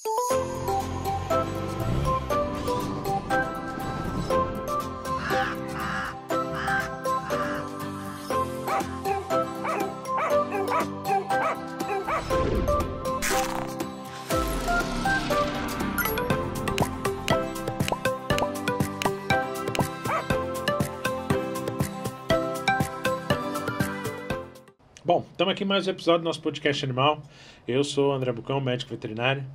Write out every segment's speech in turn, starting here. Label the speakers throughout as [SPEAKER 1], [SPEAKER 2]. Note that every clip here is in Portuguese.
[SPEAKER 1] Bom, estamos aqui em mais um episódio do nosso podcast animal. Eu sou o André Bucão, médico veterinário.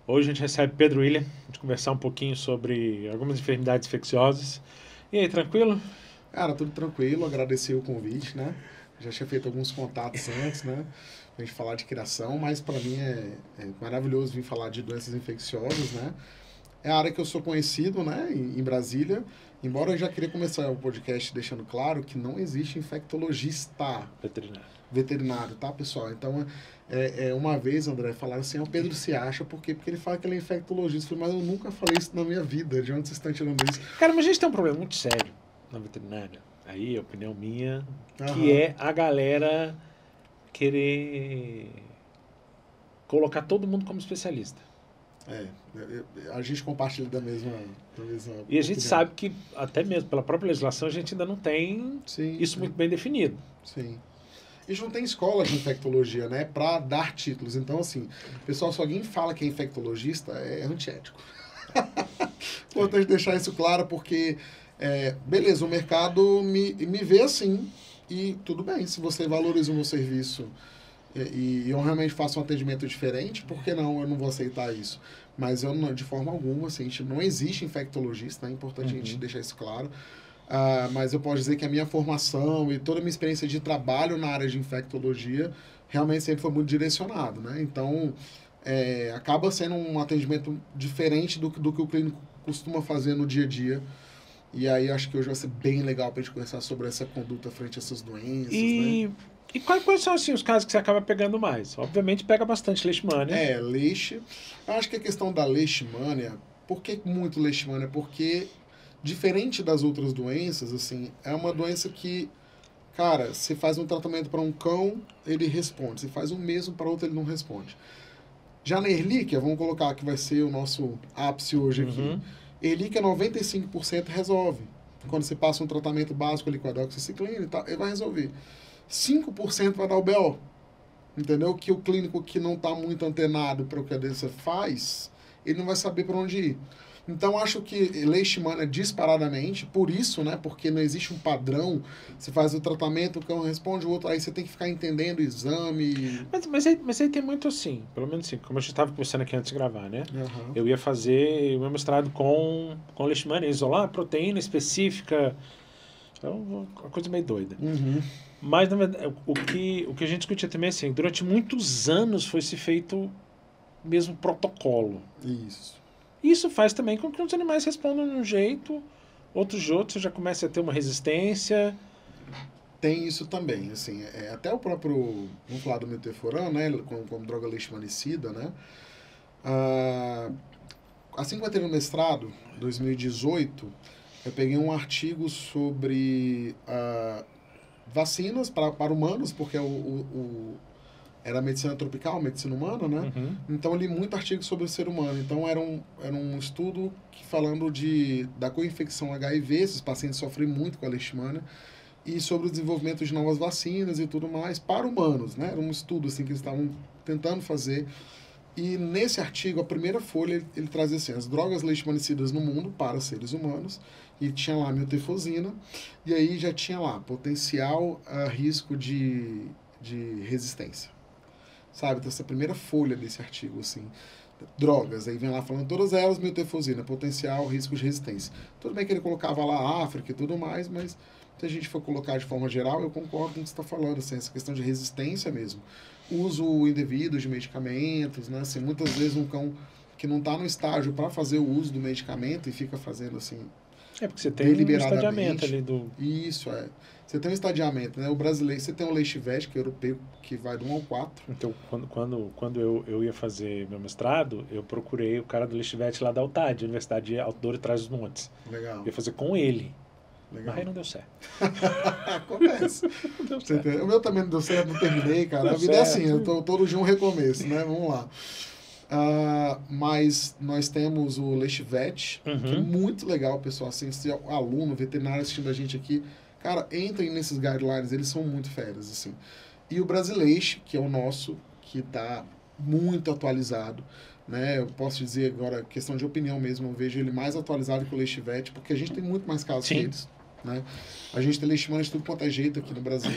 [SPEAKER 1] Hoje a gente recebe Pedro William, a gente conversar um pouquinho sobre algumas enfermidades infecciosas. E aí, tranquilo?
[SPEAKER 2] Cara, tudo tranquilo, agradecer o convite, né? Já tinha feito alguns contatos antes, né? Pra gente falar de criação, mas para mim é maravilhoso vir falar de doenças infecciosas, né? É a área que eu sou conhecido, né? Em Brasília. Embora eu já queria começar o podcast deixando claro que não existe infectologista veterinário, tá, pessoal? Então, uma vez, André, falaram assim, o Pedro se acha, por quê? Porque ele fala que ele é infectologista. Eu falei, mas eu nunca falei isso na minha vida, de onde vocês estão tirando isso?
[SPEAKER 1] Cara, mas a gente tem um problema muito sério na veterinária. Aí, a opinião minha, que é a galera querer colocar todo mundo como especialista.
[SPEAKER 2] A gente compartilha da mesma
[SPEAKER 1] E a gente sabe que, até mesmo pela própria legislação, a gente ainda não tem isso muito bem definido.
[SPEAKER 2] Sim. A gente não tem escola de infectologia, né, para dar títulos. Então, assim, pessoal, se alguém fala que é infectologista, é antiético. Importante deixar isso claro, porque, beleza, o mercado me vê assim, e tudo bem, se você valoriza o meu serviço e eu realmente faço um atendimento diferente, por que não? Eu não vou aceitar isso. Mas eu, de forma alguma, assim, não existe infectologista, é importante a gente deixar isso claro. Mas eu posso dizer que a minha formação e toda a minha experiência de trabalho na área de infectologia realmente sempre foi muito direcionado, né? Então, acaba sendo um atendimento diferente do que o clínico costuma fazer no dia a dia. E aí acho que hoje vai ser bem legal para a gente conversar sobre essa conduta frente a essas doenças, né?
[SPEAKER 1] E quais são, assim, os casos que você acaba pegando mais? Obviamente pega bastante leishmania.
[SPEAKER 2] Leish. Eu acho que a questão da leishmania, por que muito leishmania? Porque, diferente das outras doenças, assim, é uma doença que, cara, se faz um tratamento para um cão, ele responde. Se faz o mesmo para outro, ele não responde. Já na Ehrlichia, vamos colocar que vai ser o nosso ápice hoje aqui. Ehrlichia 95% resolve. Quando você passa um tratamento básico ali com a doxiciclina e tal, ele vai resolver. 5% vai dar o BO, entendeu? Que o clínico que não está muito antenado para o que a doença faz, ele não vai saber para onde ir. Então, acho que leishmania disparadamente, por isso, né? Porque não existe um padrão, você faz o tratamento, o cão responde, o outro, aí você tem que ficar entendendo o exame.
[SPEAKER 1] Mas aí tem muito assim, pelo menos assim, como a gente estava conversando aqui antes de gravar, né? Eu ia fazer o meu mestrado com leishmania, isolar a proteína específica, então uma coisa meio doida. Mas, na verdade, o que a gente discutia também é assim, durante muitos anos foi se feito mesmo protocolo. Isso faz também com que os animais respondam de um jeito, outros de outro, você já começa a ter uma resistência.
[SPEAKER 2] Tem isso também, assim, até o próprio, vamos falar do Milteforam, né, como droga leishmanicida, né, assim que eu entrei no mestrado, 2018, eu peguei um artigo sobre vacinas para humanos, porque era medicina tropical, medicina humana, né? Então, eu li muito artigo sobre o ser humano. Então, era um estudo falando da co-infecção HIV, esses pacientes sofrem muito com a leishmania, e sobre o desenvolvimento de novas vacinas e tudo mais para humanos, né? Era um estudo assim, que eles estavam tentando fazer. E nesse artigo, a primeira folha, ele trazia assim, as drogas leishmanicidas no mundo para seres humanos, e tinha lá miltefosina, e aí já tinha lá potencial risco de resistência. Sabe? Então, essa primeira folha desse artigo, assim, drogas, aí vem lá falando todas elas, miltefosina, potencial risco de resistência. Tudo bem que ele colocava lá a África e tudo mais, mas se a gente for colocar de forma geral, eu concordo com o que você está falando, assim, essa questão de resistência mesmo. Uso indevido de medicamentos, né? Assim, muitas vezes um cão que não está no estágio para fazer o uso do medicamento e fica fazendo assim,
[SPEAKER 1] porque você tem um estadiamento ali do...
[SPEAKER 2] Isso, Você tem um estadiamento, né? O brasileiro, você tem um Leishvet, que é europeu, que vai do 1 ao 4.
[SPEAKER 1] Então, quando eu ia fazer meu mestrado, eu procurei o cara do Leishvet lá da UTAD, Universidade de Outdoor e Trás-os-Montes.
[SPEAKER 2] Legal.
[SPEAKER 1] Eu ia fazer com ele.
[SPEAKER 2] Legal.
[SPEAKER 1] Mas aí não deu certo.
[SPEAKER 2] Acontece.
[SPEAKER 1] Não deu certo.
[SPEAKER 2] O meu também não deu certo, não terminei, cara. A vida é assim, eu tô todo dia um recomeço, né? Vamos lá. Mas nós temos o Leite-Vet, que é muito legal, pessoal. Assim, se aluno, veterinário assistindo a gente aqui, cara, entrem nesses guidelines, eles são muito feras, assim. E o Brasileite, que é o nosso, que está muito atualizado, né? Eu posso dizer agora, questão de opinião mesmo, eu vejo ele mais atualizado que o Leite-Vet, porque a gente tem muito mais casos que eles, né? A gente tem leishmaniose de tudo quanto é jeito aqui no Brasil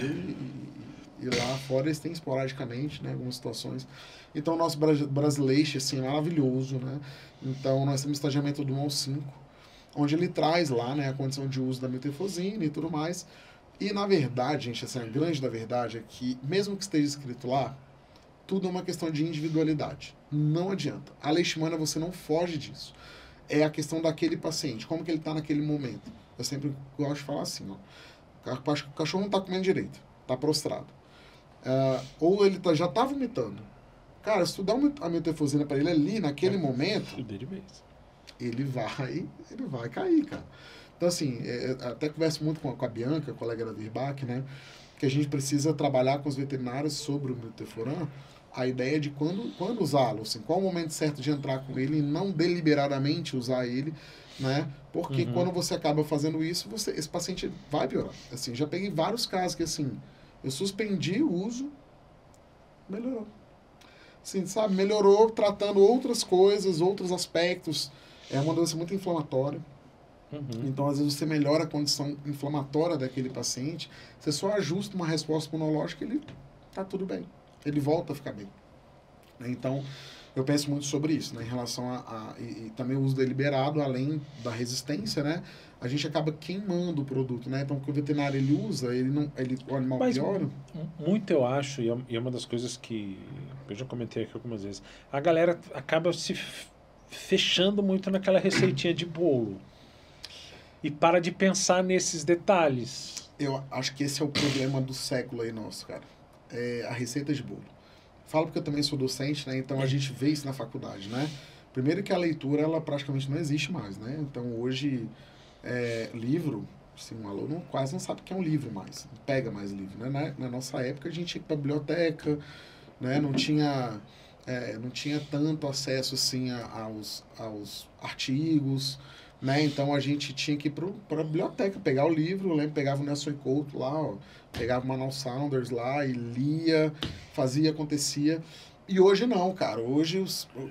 [SPEAKER 2] e lá fora eles têm esporadicamente, né? Algumas situações. Então, o nosso Brasileite, assim, é maravilhoso, né? Então, nós temos estagiamento do 1 ao 5, onde ele traz lá, né, a condição de uso da metefosina e tudo mais. E, na verdade, gente, assim, a grande da verdade é que, mesmo que esteja escrito lá, tudo é uma questão de individualidade. Não adianta. A leishmania, você não foge disso. É a questão daquele paciente, como que ele está naquele momento. Eu sempre gosto de falar assim, ó. O cachorro não está comendo direito, está prostrado. Ou ele já está vomitando. Cara, se tu dá a metefosina para ele ali, naquele momento, ele vai cair, cara. Então, assim, até converso muito com a Bianca, colega da Virbac, né? Que a gente precisa trabalhar com os veterinários sobre o Milteforam, a ideia de quando usá-lo, assim, qual o momento certo de entrar com ele e não deliberadamente usar ele, né? Porque quando você acaba fazendo isso, esse paciente vai piorar. Assim, já peguei vários casos que, assim, eu suspendi o uso, melhorou. Assim, sabe? Melhorou tratando outras coisas, outros aspectos. É uma doença muito inflamatória. Então, às vezes, você melhora a condição inflamatória daquele paciente, você só ajusta uma resposta imunológica e ele tá tudo bem. Ele volta a ficar bem. Então, eu penso muito sobre isso, né? Em relação e também o uso deliberado, além da resistência, né? A gente acaba queimando o produto, né? Então, o que o veterinário ele usa, o animal piora.
[SPEAKER 1] Muito eu acho, e é uma das coisas que eu já comentei aqui algumas vezes, a galera acaba se fechando muito naquela receitinha de bolo e para de pensar nesses detalhes.
[SPEAKER 2] Eu acho que esse é o problema do século aí nosso, cara. É a receita de bolo. Falo porque eu também sou docente, né? Então a gente vê isso na faculdade, né? Primeiro que a leitura, ela praticamente não existe mais, né? Então hoje, livro, assim, um aluno quase não sabe o que é um livro mais. Não pega mais livro, né? Na nossa época a gente ia para a biblioteca, né? Não tinha tanto acesso assim aos artigos, né? Então a gente tinha que ir para a biblioteca, pegar o livro, eu lembro, pegava o Nelson Couto lá, ó, pegava o Manuel Saunders lá e lia, fazia, acontecia. E hoje não, cara. Hoje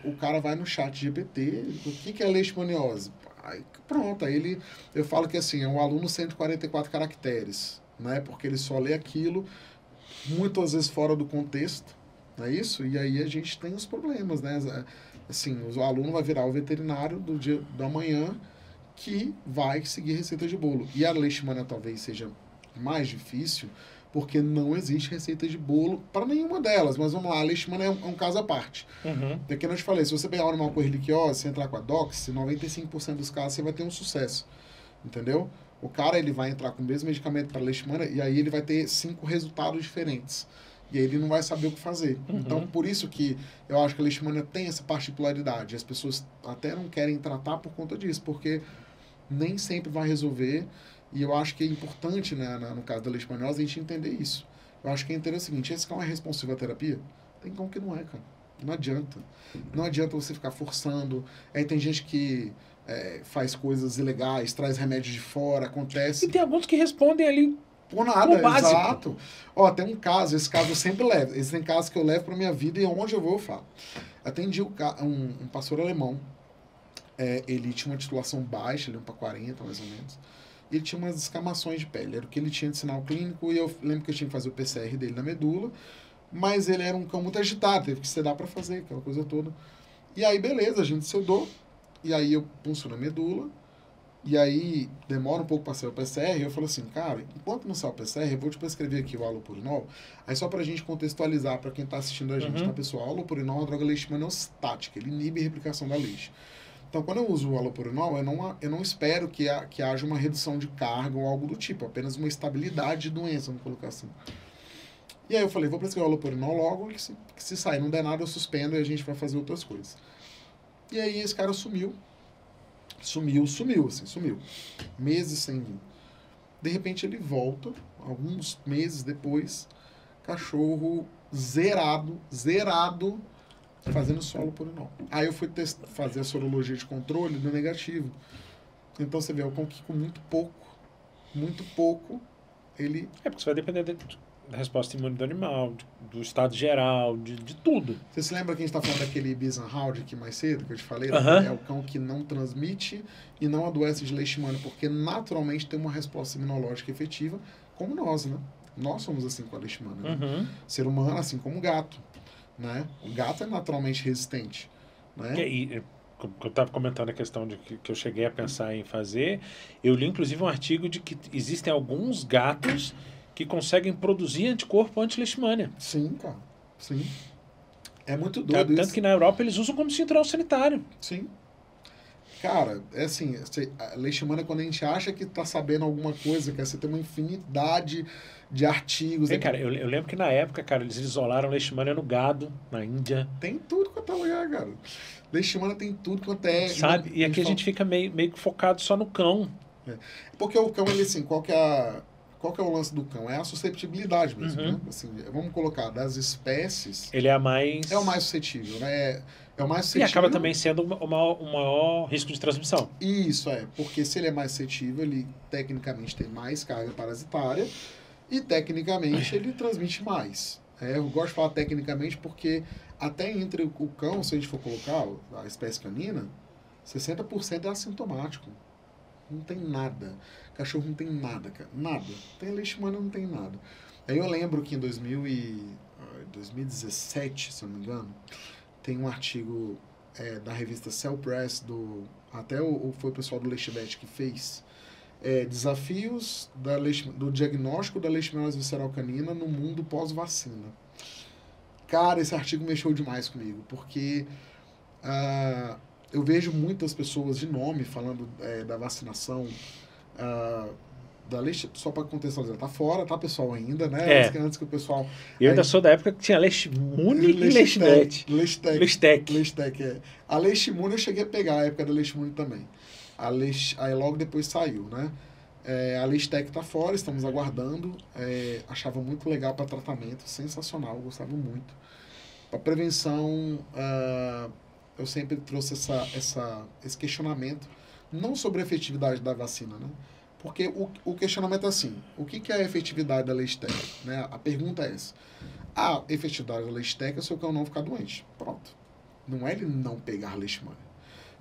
[SPEAKER 2] o cara vai no chat GPT, o que é leishmaniose? Aí, pronto, aí eu falo que assim, é um aluno 144 caracteres, né? Porque ele só lê aquilo, muitas vezes fora do contexto, não é isso? E aí a gente tem os problemas, né? Assim, o aluno vai virar o veterinário do dia da manhã que vai seguir receita de bolo. E a leishmania talvez seja mais difícil, porque não existe receita de bolo para nenhuma delas. Mas vamos lá, a leishmania é um caso à parte. Porque eu te falei, se você pegar um animal com erliquiose, você entrar com a Doxy, 95% dos casos você vai ter um sucesso. Entendeu? O cara ele vai entrar com o mesmo medicamento para leishmania e aí ele vai ter 5 resultados diferentes. E aí ele não vai saber o que fazer. Então, por isso que eu acho que a leishmania tem essa particularidade. As pessoas até não querem tratar por conta disso, porque nem sempre vai resolver. E eu acho que é importante, né, no caso da leishmaniose, a gente entender isso. Eu acho que é interessante o seguinte, esse cão é responsivo à terapia? Tem cão que não é, cara. Não adianta. Não adianta você ficar forçando. Aí tem gente que faz coisas ilegais, traz remédio de fora, acontece.
[SPEAKER 1] E tem alguns que respondem ali
[SPEAKER 2] por nada, exato. Ó, tem um caso, esse caso eu sempre levo. Esse tem caso que eu levo pra minha vida e onde eu vou eu falo. Atendi um pastor alemão. Ele tinha uma titulação baixa, ele 1/40 mais ou menos. E ele tinha umas descamações de pele. Era o que ele tinha de sinal clínico e eu lembro que eu tinha que fazer o PCR dele na medula. Mas ele era um cão muito agitado, teve que sedar para fazer, aquela coisa toda. E aí, beleza, a gente sedou. E aí eu punciono a medula. E aí demora um pouco para sair o PCR. E eu falo assim, cara, enquanto não sai o PCR, eu vou te prescrever aqui o alopurinol. Aí só pra gente contextualizar para quem tá assistindo a gente, tá, pessoal? O alopurinol é uma droga leishmaniostática, ele inibe a replicação da leixe. Então, quando eu uso o alopurinol, eu não espero que haja uma redução de carga ou algo do tipo, apenas uma estabilidade de doença, vamos colocar assim. E aí eu falei, vou prescrever o alopurinol logo, que se sair não der nada, eu suspendo e a gente vai fazer outras coisas. E aí esse cara sumiu. Sumiu. Meses sem vir. De repente ele volta, alguns meses depois, cachorro zerado, fazendo solo purinol. Aí eu fui fazer a sorologia de controle, deu negativo. Então você vê, o cão que com muito pouco, ele...
[SPEAKER 1] Porque você vai depender da resposta imune do animal, do estado geral, de tudo.
[SPEAKER 2] Você se lembra que a gente está falando daquele Bisanhald aqui mais cedo, que eu te falei? É o cão que não transmite e não adoece de leishmania, porque naturalmente tem uma resposta imunológica efetiva, como nós, né? Nós somos assim com a leishmania. Né? Ser humano, assim como o gato. Né? O gato é naturalmente resistente. Né?
[SPEAKER 1] Eu estava comentando a questão de que eu cheguei a pensar em fazer, eu li inclusive um artigo de que existem alguns gatos que conseguem produzir anticorpo anti-leishmania.
[SPEAKER 2] Sim, cara. Sim. É muito doido isso.
[SPEAKER 1] Tanto que na Europa eles usam como cinturão sanitário.
[SPEAKER 2] Sim. Cara, é assim, a leishmania, quando a gente acha que tá sabendo alguma coisa, que você tem uma infinidade de artigos.
[SPEAKER 1] Cara, eu lembro que na época, cara, eles isolaram leishmania no gado, na Índia.
[SPEAKER 2] Tem tudo quanto é lugar, cara. Leishmania tem tudo quanto é...
[SPEAKER 1] Sabe? E aqui a gente fica meio focado só no cão.
[SPEAKER 2] Porque o cão, ele assim, qual que é o lance do cão? É a susceptibilidade mesmo, né? Assim, vamos colocar, das espécies...
[SPEAKER 1] Ele é mais...
[SPEAKER 2] É o mais suscetível, né? É o mais suscetível...
[SPEAKER 1] E acaba também sendo o maior risco de transmissão.
[SPEAKER 2] Isso, porque se ele é mais suscetível, ele tecnicamente tem mais carga parasitária e tecnicamente ele transmite mais. Eu gosto de falar tecnicamente porque até entre o cão, se a gente for colocar a espécie canina, 60% é assintomático. Não tem nada. Cachorro não tem nada, cara. Nada. Tem leishmania, não tem nada. Aí eu lembro que em 2017, se eu não me engano, tem um artigo da revista Cell Press, foi o pessoal do Leishvet que fez, desafios do diagnóstico da leishmaniose visceral canina no mundo pós-vacina. Cara, esse artigo mexeu demais comigo, porque eu vejo muitas pessoas de nome falando da vacinação da leishmania, só para contextualizar, tá fora, tá, pessoal, ainda, né? Antes que o pessoal...
[SPEAKER 1] Eu ainda sou da época que tinha leishmune e leishnet.
[SPEAKER 2] Leishtec, A leishmune eu cheguei a pegar, a época da leishmune também. Aí logo depois saiu, né? A leishtec tá fora, estamos aguardando. Achava muito legal para tratamento, sensacional, gostava muito. Para prevenção, eu sempre trouxe esse questionamento, não sobre a efetividade da vacina, né? Porque o questionamento é assim, o que é a efetividade da leishtec? Né? A pergunta é essa. A efetividade da leishtec é o seu cão não ficar doente. Pronto. Não é ele não pegar leishmania.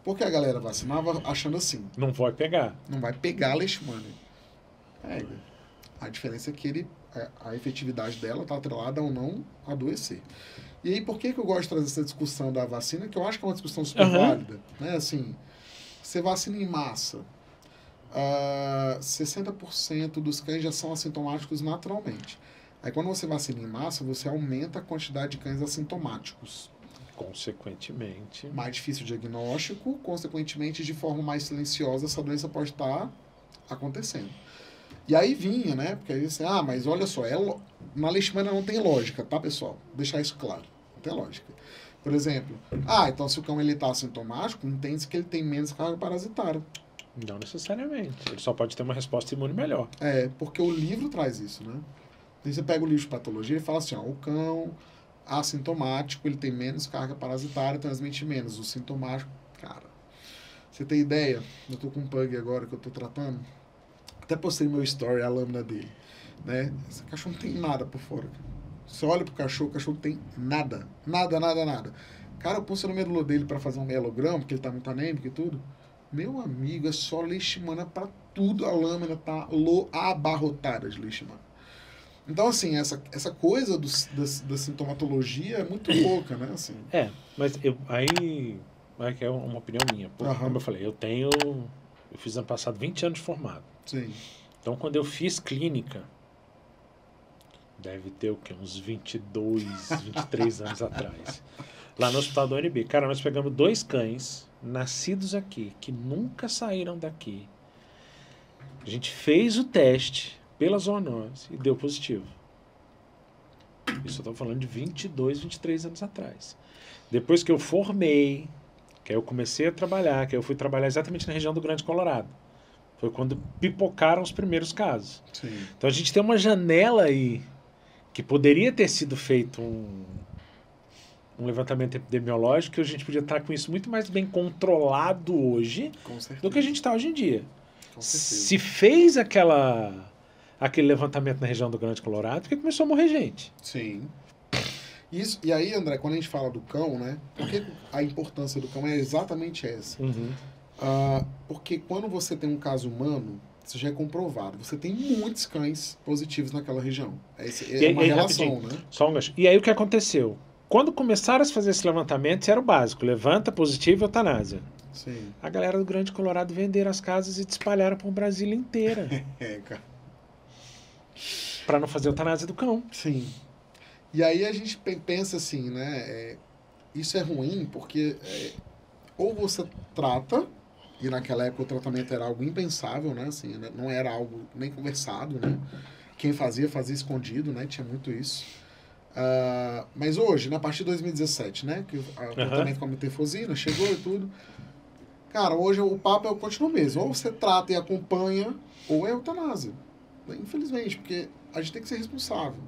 [SPEAKER 2] Porque a galera vacinava achando assim.
[SPEAKER 1] Não vai pegar.
[SPEAKER 2] Não vai pegar a leishmania. A diferença é que a efetividade dela está atrelada ao não adoecer. E aí, por que eu gosto de trazer essa discussão da vacina? Que eu acho que é uma discussão super válida. Né? Assim, você vacina em massa. 60% dos cães já são assintomáticos naturalmente. Aí quando você vacina em massa, você aumenta a quantidade de cães assintomáticos.
[SPEAKER 1] Consequentemente.
[SPEAKER 2] Mais difícil o diagnóstico, consequentemente, de forma mais silenciosa, essa doença pode estar acontecendo. E aí vinha, né? Porque aí você, mas olha só, na leishmania não tem lógica, tá, pessoal? Vou deixar isso claro. Não tem lógica. Por exemplo, então se o cão está assintomático, entende-se que ele tem menos carga parasitária.
[SPEAKER 1] Não necessariamente. Ele só pode ter uma resposta imune melhor.
[SPEAKER 2] Porque o livro traz isso, né? Aí você pega o livro de patologia e fala assim, o cão assintomático, ele tem menos carga parasitária, transmite menos. O sintomático, cara, você tem ideia? Eu tô com um pug agora que eu tô tratando. Até postei no meu story a lâmina dele, né? Esse cachorro não tem nada por fora. Você olha pro cachorro, o cachorro tem nada. Nada, nada, nada. Cara, eu pulso no medula dele para fazer um mielograma, porque ele tá muito anêmico e tudo. Meu amigo, é só leishmania pra tudo. A lâmina tá abarrotada de leishmania. Então, assim, essa coisa da sintomatologia é muito louca, né? Assim.
[SPEAKER 1] Mas aí é uma opinião minha. Como eu falei, eu fiz ano passado 20 anos de formado.
[SPEAKER 2] Sim.
[SPEAKER 1] Então, quando eu fiz clínica, deve ter o quê? Uns 22, 23 anos atrás. Lá no hospital do UNB. Cara, nós pegamos 2 cães nascidos aqui, que nunca saíram daqui. A gente fez o teste pela zoonose e deu positivo. Isso eu estou falando de 22, 23 anos atrás. Depois que eu formei, que aí eu comecei a trabalhar, que aí eu fui trabalhar exatamente na região do Grande Colorado. Foi quando pipocaram os primeiros casos.
[SPEAKER 2] Sim.
[SPEAKER 1] Então a gente tem uma janela aí que poderia ter sido feito um levantamento epidemiológico, que a gente podia estar com isso muito mais bem controlado hoje do que a gente está hoje em dia. Se fez aquele levantamento na região do Grande Colorado, porque começou a morrer gente.
[SPEAKER 2] Sim. Isso, e aí, André, quando a gente fala do cão, né? Porque a importância do cão é exatamente essa. Porque quando você tem um caso humano, isso já é comprovado. Você tem muitos cães positivos naquela região. É uma relação, né?
[SPEAKER 1] Só um gancho. E aí o que aconteceu? Quando começaram a fazer esse levantamento, isso era o básico. Levanta, positivo e eutanásia.
[SPEAKER 2] Sim.
[SPEAKER 1] A galera do Grande Colorado venderam as casas e espalharam para o Brasil inteira.
[SPEAKER 2] Cara.
[SPEAKER 1] Para não fazer eutanásia do cão.
[SPEAKER 2] Sim. E aí a gente pensa assim, né? Isso é ruim porque ou você trata, e naquela época o tratamento era algo impensável, né? Assim, não era algo nem conversado, né? Quem fazia escondido, né? Tinha muito isso. Mas hoje, na partir de 2017, né? Que o tratamento com a metefosina chegou e tudo. Cara, hoje o papo continua o mesmo. Ou você trata e acompanha, ou é eutanásia. Infelizmente, porque a gente tem que ser responsável.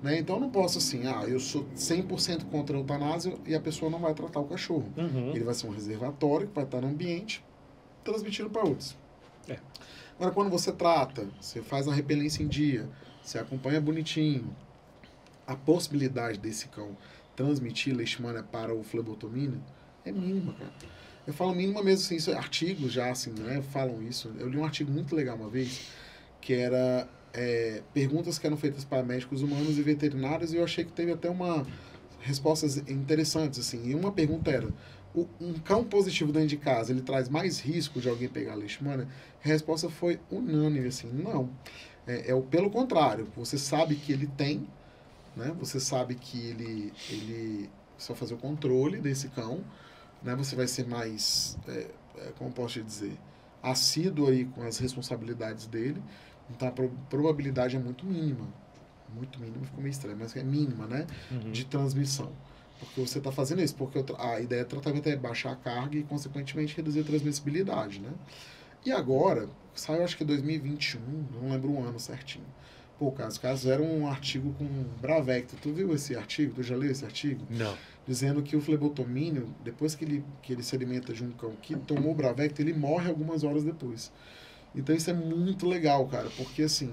[SPEAKER 2] Né? Então eu não posso assim, eu sou 100% contra a eutanásia e a pessoa não vai tratar o cachorro. Ele vai ser um reservatório que vai estar no ambiente transmitindo para outros. Agora, quando você trata, você faz uma repelência em dia, você acompanha bonitinho, a possibilidade desse cão transmitir leishmania para o flebotomínio é mínima, cara. Eu falo mínima mesmo, assim, isso é artigos já, assim, né, falam isso. Eu li um artigo muito legal uma vez, que era perguntas que eram feitas para médicos humanos e veterinários, e eu achei que teve até respostas interessantes, assim. E uma pergunta era, um cão positivo dentro de casa, ele traz mais risco de alguém pegar leishmania? A resposta foi unânime, assim, não. Pelo contrário, você sabe que ele tem, né? Você sabe que ele só fazer o controle desse cão, né? Você vai ser mais, como posso dizer, assíduo aí com as responsabilidades dele. Então a probabilidade é muito mínima, ficou meio estranho, mas é mínima, né? De transmissão. Porque você está fazendo isso, porque a ideia do tratamento é baixar a carga e, consequentemente, reduzir a transmissibilidade, né? E agora, saiu acho que 2021, não lembro o ano certinho. Pô, os caras fizeram um artigo com Bravecto. Tu viu esse artigo? Tu já leu esse artigo?
[SPEAKER 1] Não.
[SPEAKER 2] Dizendo que o flebotomínio, depois que ele se alimenta de um cão que tomou Bravecto, ele morre algumas horas depois. Então isso é muito legal, cara, porque assim,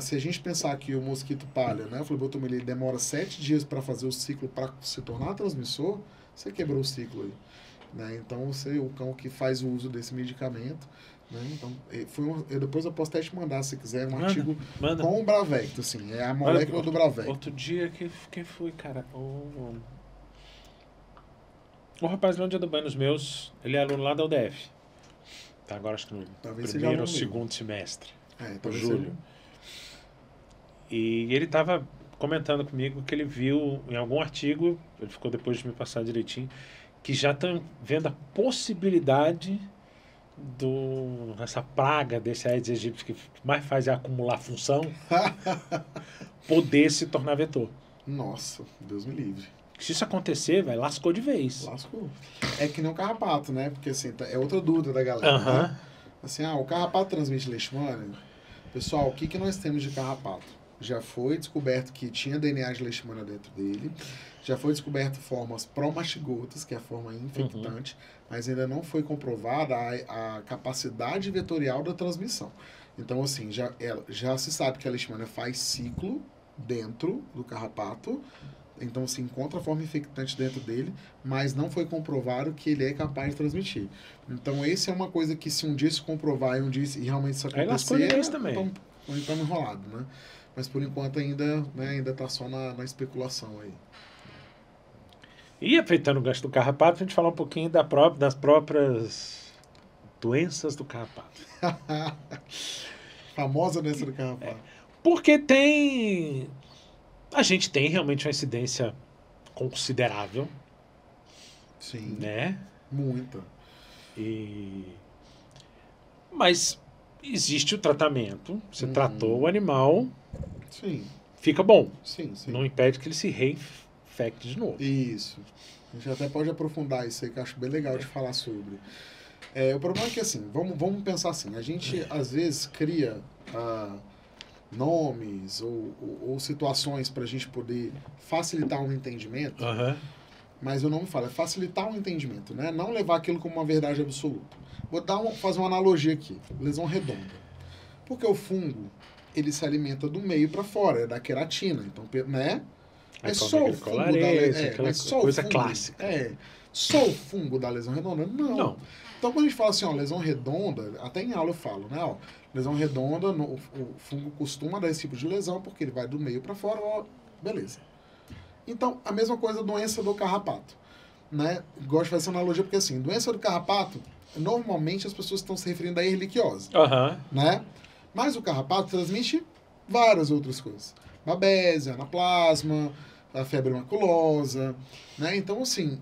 [SPEAKER 2] se a gente pensar que o mosquito palha, né, o flebotomínio, ele demora 7 dias para fazer o ciclo para se tornar transmissor, você quebrou o ciclo aí. Né? Então o cão que faz o uso desse medicamento, né? Então, depois eu posso até te mandar, se quiser, um artigo com o Bravecto, assim, é a molécula do Bravecto.
[SPEAKER 1] Outro dia, quem foi, cara? O rapaz lá onde é do banho nos meus, ele é aluno lá da UDF. Tá, agora acho que no primeiro ou segundo semestre, em julho. E ele estava comentando comigo que ele viu em algum artigo, ele ficou depois de me passar direitinho, que já estão vendo a possibilidade essa praga desse Aedes aegypti que mais faz é acumular função, poder se tornar vetor.
[SPEAKER 2] Nossa, Deus me livre.
[SPEAKER 1] Se isso acontecer, lascou de vez.
[SPEAKER 2] Lascou. É que nem o carrapato, né? Porque assim, é outra dúvida da galera. Né? Assim, o carrapato transmite leishmania. Pessoal, o que nós temos de carrapato? Já foi descoberto que tinha DNA de leishmania dentro dele. Já foi descoberto formas promastigotas, que é a forma infectante, mas ainda não foi comprovada a capacidade vetorial da transmissão. Então, assim, já se sabe que a leishmania faz ciclo dentro do carrapato. Então se encontra a forma infectante dentro dele, mas não foi comprovado que ele é capaz de transmitir. Então essa é uma coisa que se um dia se comprovar e realmente isso acontecer,
[SPEAKER 1] também.
[SPEAKER 2] Estamos enrolados, né? Mas por enquanto ainda está só na especulação aí.
[SPEAKER 1] E aproveitando o gancho do carrapato, a gente falar um pouquinho das próprias doenças do carrapato.
[SPEAKER 2] Famosa doença do carrapato.
[SPEAKER 1] Porque a gente tem realmente uma incidência considerável.
[SPEAKER 2] Sim.
[SPEAKER 1] Né?
[SPEAKER 2] Muita.
[SPEAKER 1] Mas existe o tratamento. Você tratou o animal.
[SPEAKER 2] Sim.
[SPEAKER 1] Fica bom.
[SPEAKER 2] Sim.
[SPEAKER 1] Não impede que ele se reinfecte de novo.
[SPEAKER 2] Isso. A gente até pode aprofundar isso aí, que eu acho bem legal de falar sobre. O problema é que, assim, vamos pensar assim. A gente, às vezes, cria nomes ou situações para a gente poder facilitar um entendimento, mas o nome fala, é facilitar um entendimento, né? Não levar aquilo como uma verdade absoluta. Vou fazer uma analogia aqui, lesão redonda. Porque o fungo, ele se alimenta do meio para fora, é da queratina, então, né?
[SPEAKER 1] É só o fungo coisa clássica.
[SPEAKER 2] Só o fungo da lesão redonda? Não. Então, quando a gente fala assim, ó, lesão redonda, até em aula eu falo, né? Ó, lesão redonda, o fungo costuma dar esse tipo de lesão porque ele vai do meio para fora, ó, beleza. Então, a mesma coisa, doença do carrapato, né? Gosto de fazer essa analogia porque, assim, doença do carrapato, normalmente as pessoas estão se referindo à ehrlichiose, né? Mas o carrapato transmite várias outras coisas. Babésia, anaplasma, a febre maculosa, né? Então, assim,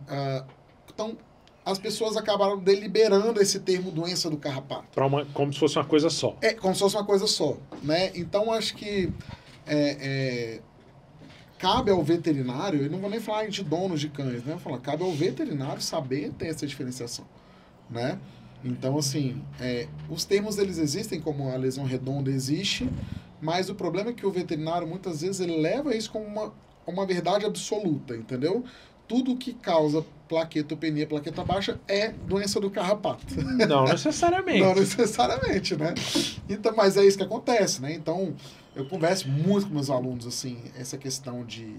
[SPEAKER 2] as pessoas acabaram deliberando esse termo doença do carrapato.
[SPEAKER 1] Como se fosse uma coisa só.
[SPEAKER 2] Como se fosse uma coisa só, né? Então, acho que cabe ao veterinário, eu não vou nem falar de donos de cães, né? Eu vou falar, cabe ao veterinário saber ter essa diferenciação, né? Então, assim, os termos, eles existem, como a lesão redonda existe, mas o problema é que o veterinário, muitas vezes, ele leva isso como uma verdade absoluta, entendeu? Tudo que causa plaquetopenia, plaqueta baixa, é doença do carrapato.
[SPEAKER 1] Não necessariamente.
[SPEAKER 2] Não necessariamente, né? Então, mas é isso que acontece, né? Então, eu converso muito com meus alunos, assim, essa questão de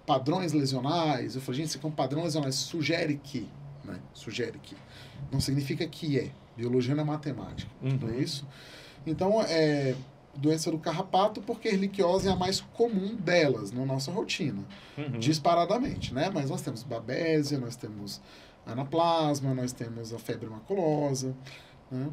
[SPEAKER 2] padrões lesionais. Eu falo, gente, isso aqui é um padrão lesional, sugere que, né? Sugere que. Não significa que é. Biologia não é matemática, não é isso? Então, doença do carrapato, porque a ehrlichiose é a mais comum delas na nossa rotina, disparadamente, né? Mas nós temos babésia, nós temos anaplasma, nós temos a febre maculosa, né?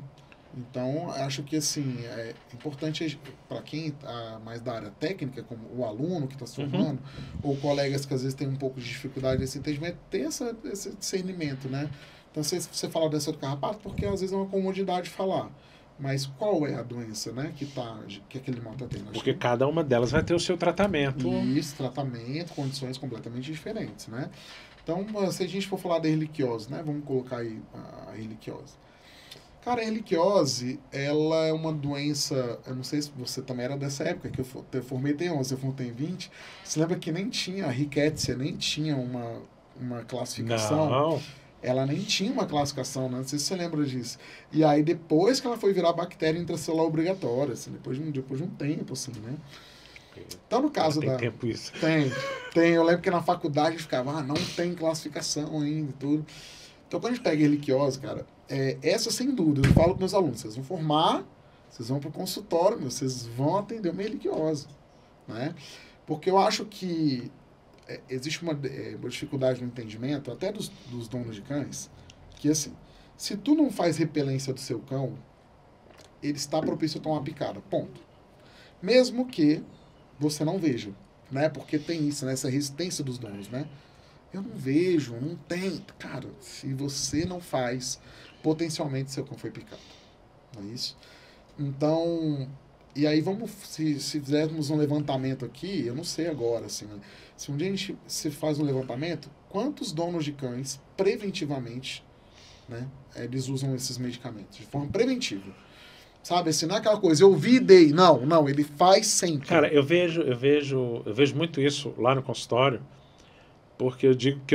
[SPEAKER 2] Então, acho que, assim, é importante para quem está mais da área técnica, como o aluno que está se formando, ou colegas que às vezes têm um pouco de dificuldade nesse entendimento, ter esse discernimento, né? Então, você fala doença do carrapato porque às vezes é uma comodidade falar. Mas qual é a doença, né, que aquele animal está tendo?
[SPEAKER 1] Porque cada uma delas vai ter o seu tratamento.
[SPEAKER 2] Isso, tratamento, condições completamente diferentes, né? Então, se a gente for falar da ehrlichiose, né, vamos colocar aí a ehrlichiose. Cara, a ehrlichiose, ela é uma doença, eu não sei se você também era dessa época, que eu formei tem 11, eu formei tem 20. Você lembra que nem tinha, a rickettsia nem tinha uma classificação?
[SPEAKER 1] Não.
[SPEAKER 2] Ela nem tinha uma classificação, né? Não sei se você lembra disso. E aí, depois que ela foi virar bactéria intracelular obrigatória, assim, depois de um tempo, assim, né? Então, no caso
[SPEAKER 1] tem tempo isso.
[SPEAKER 2] Tem. Eu lembro que na faculdade a gente ficava, não tem classificação ainda e tudo. Então, quando a gente pega a ehrlichiose, cara, essa sem dúvida, eu falo para meus alunos, vocês vão formar, vocês vão para o consultório, vocês vão atender uma ehrlichiose, né? Porque eu acho que existe uma dificuldade no entendimento, até dos donos de cães, que assim, se tu não faz repelência do seu cão, ele está propício a tomar picada, ponto. Mesmo que você não veja, né? Porque tem isso, né? Essa resistência dos donos, né? Eu não vejo, não tem. Cara, se você não faz, potencialmente seu cão foi picado. Não é isso? Então, e aí vamos, se fizermos um levantamento aqui, eu não sei agora, assim, né? Se um dia se faz um levantamento, quantos donos de cães, preventivamente, né, eles usam esses medicamentos de forma preventiva? Sabe, assim, não é aquela coisa, eu vi e dei. Não, ele faz sempre.
[SPEAKER 1] Cara, eu vejo muito isso lá no consultório, porque eu digo que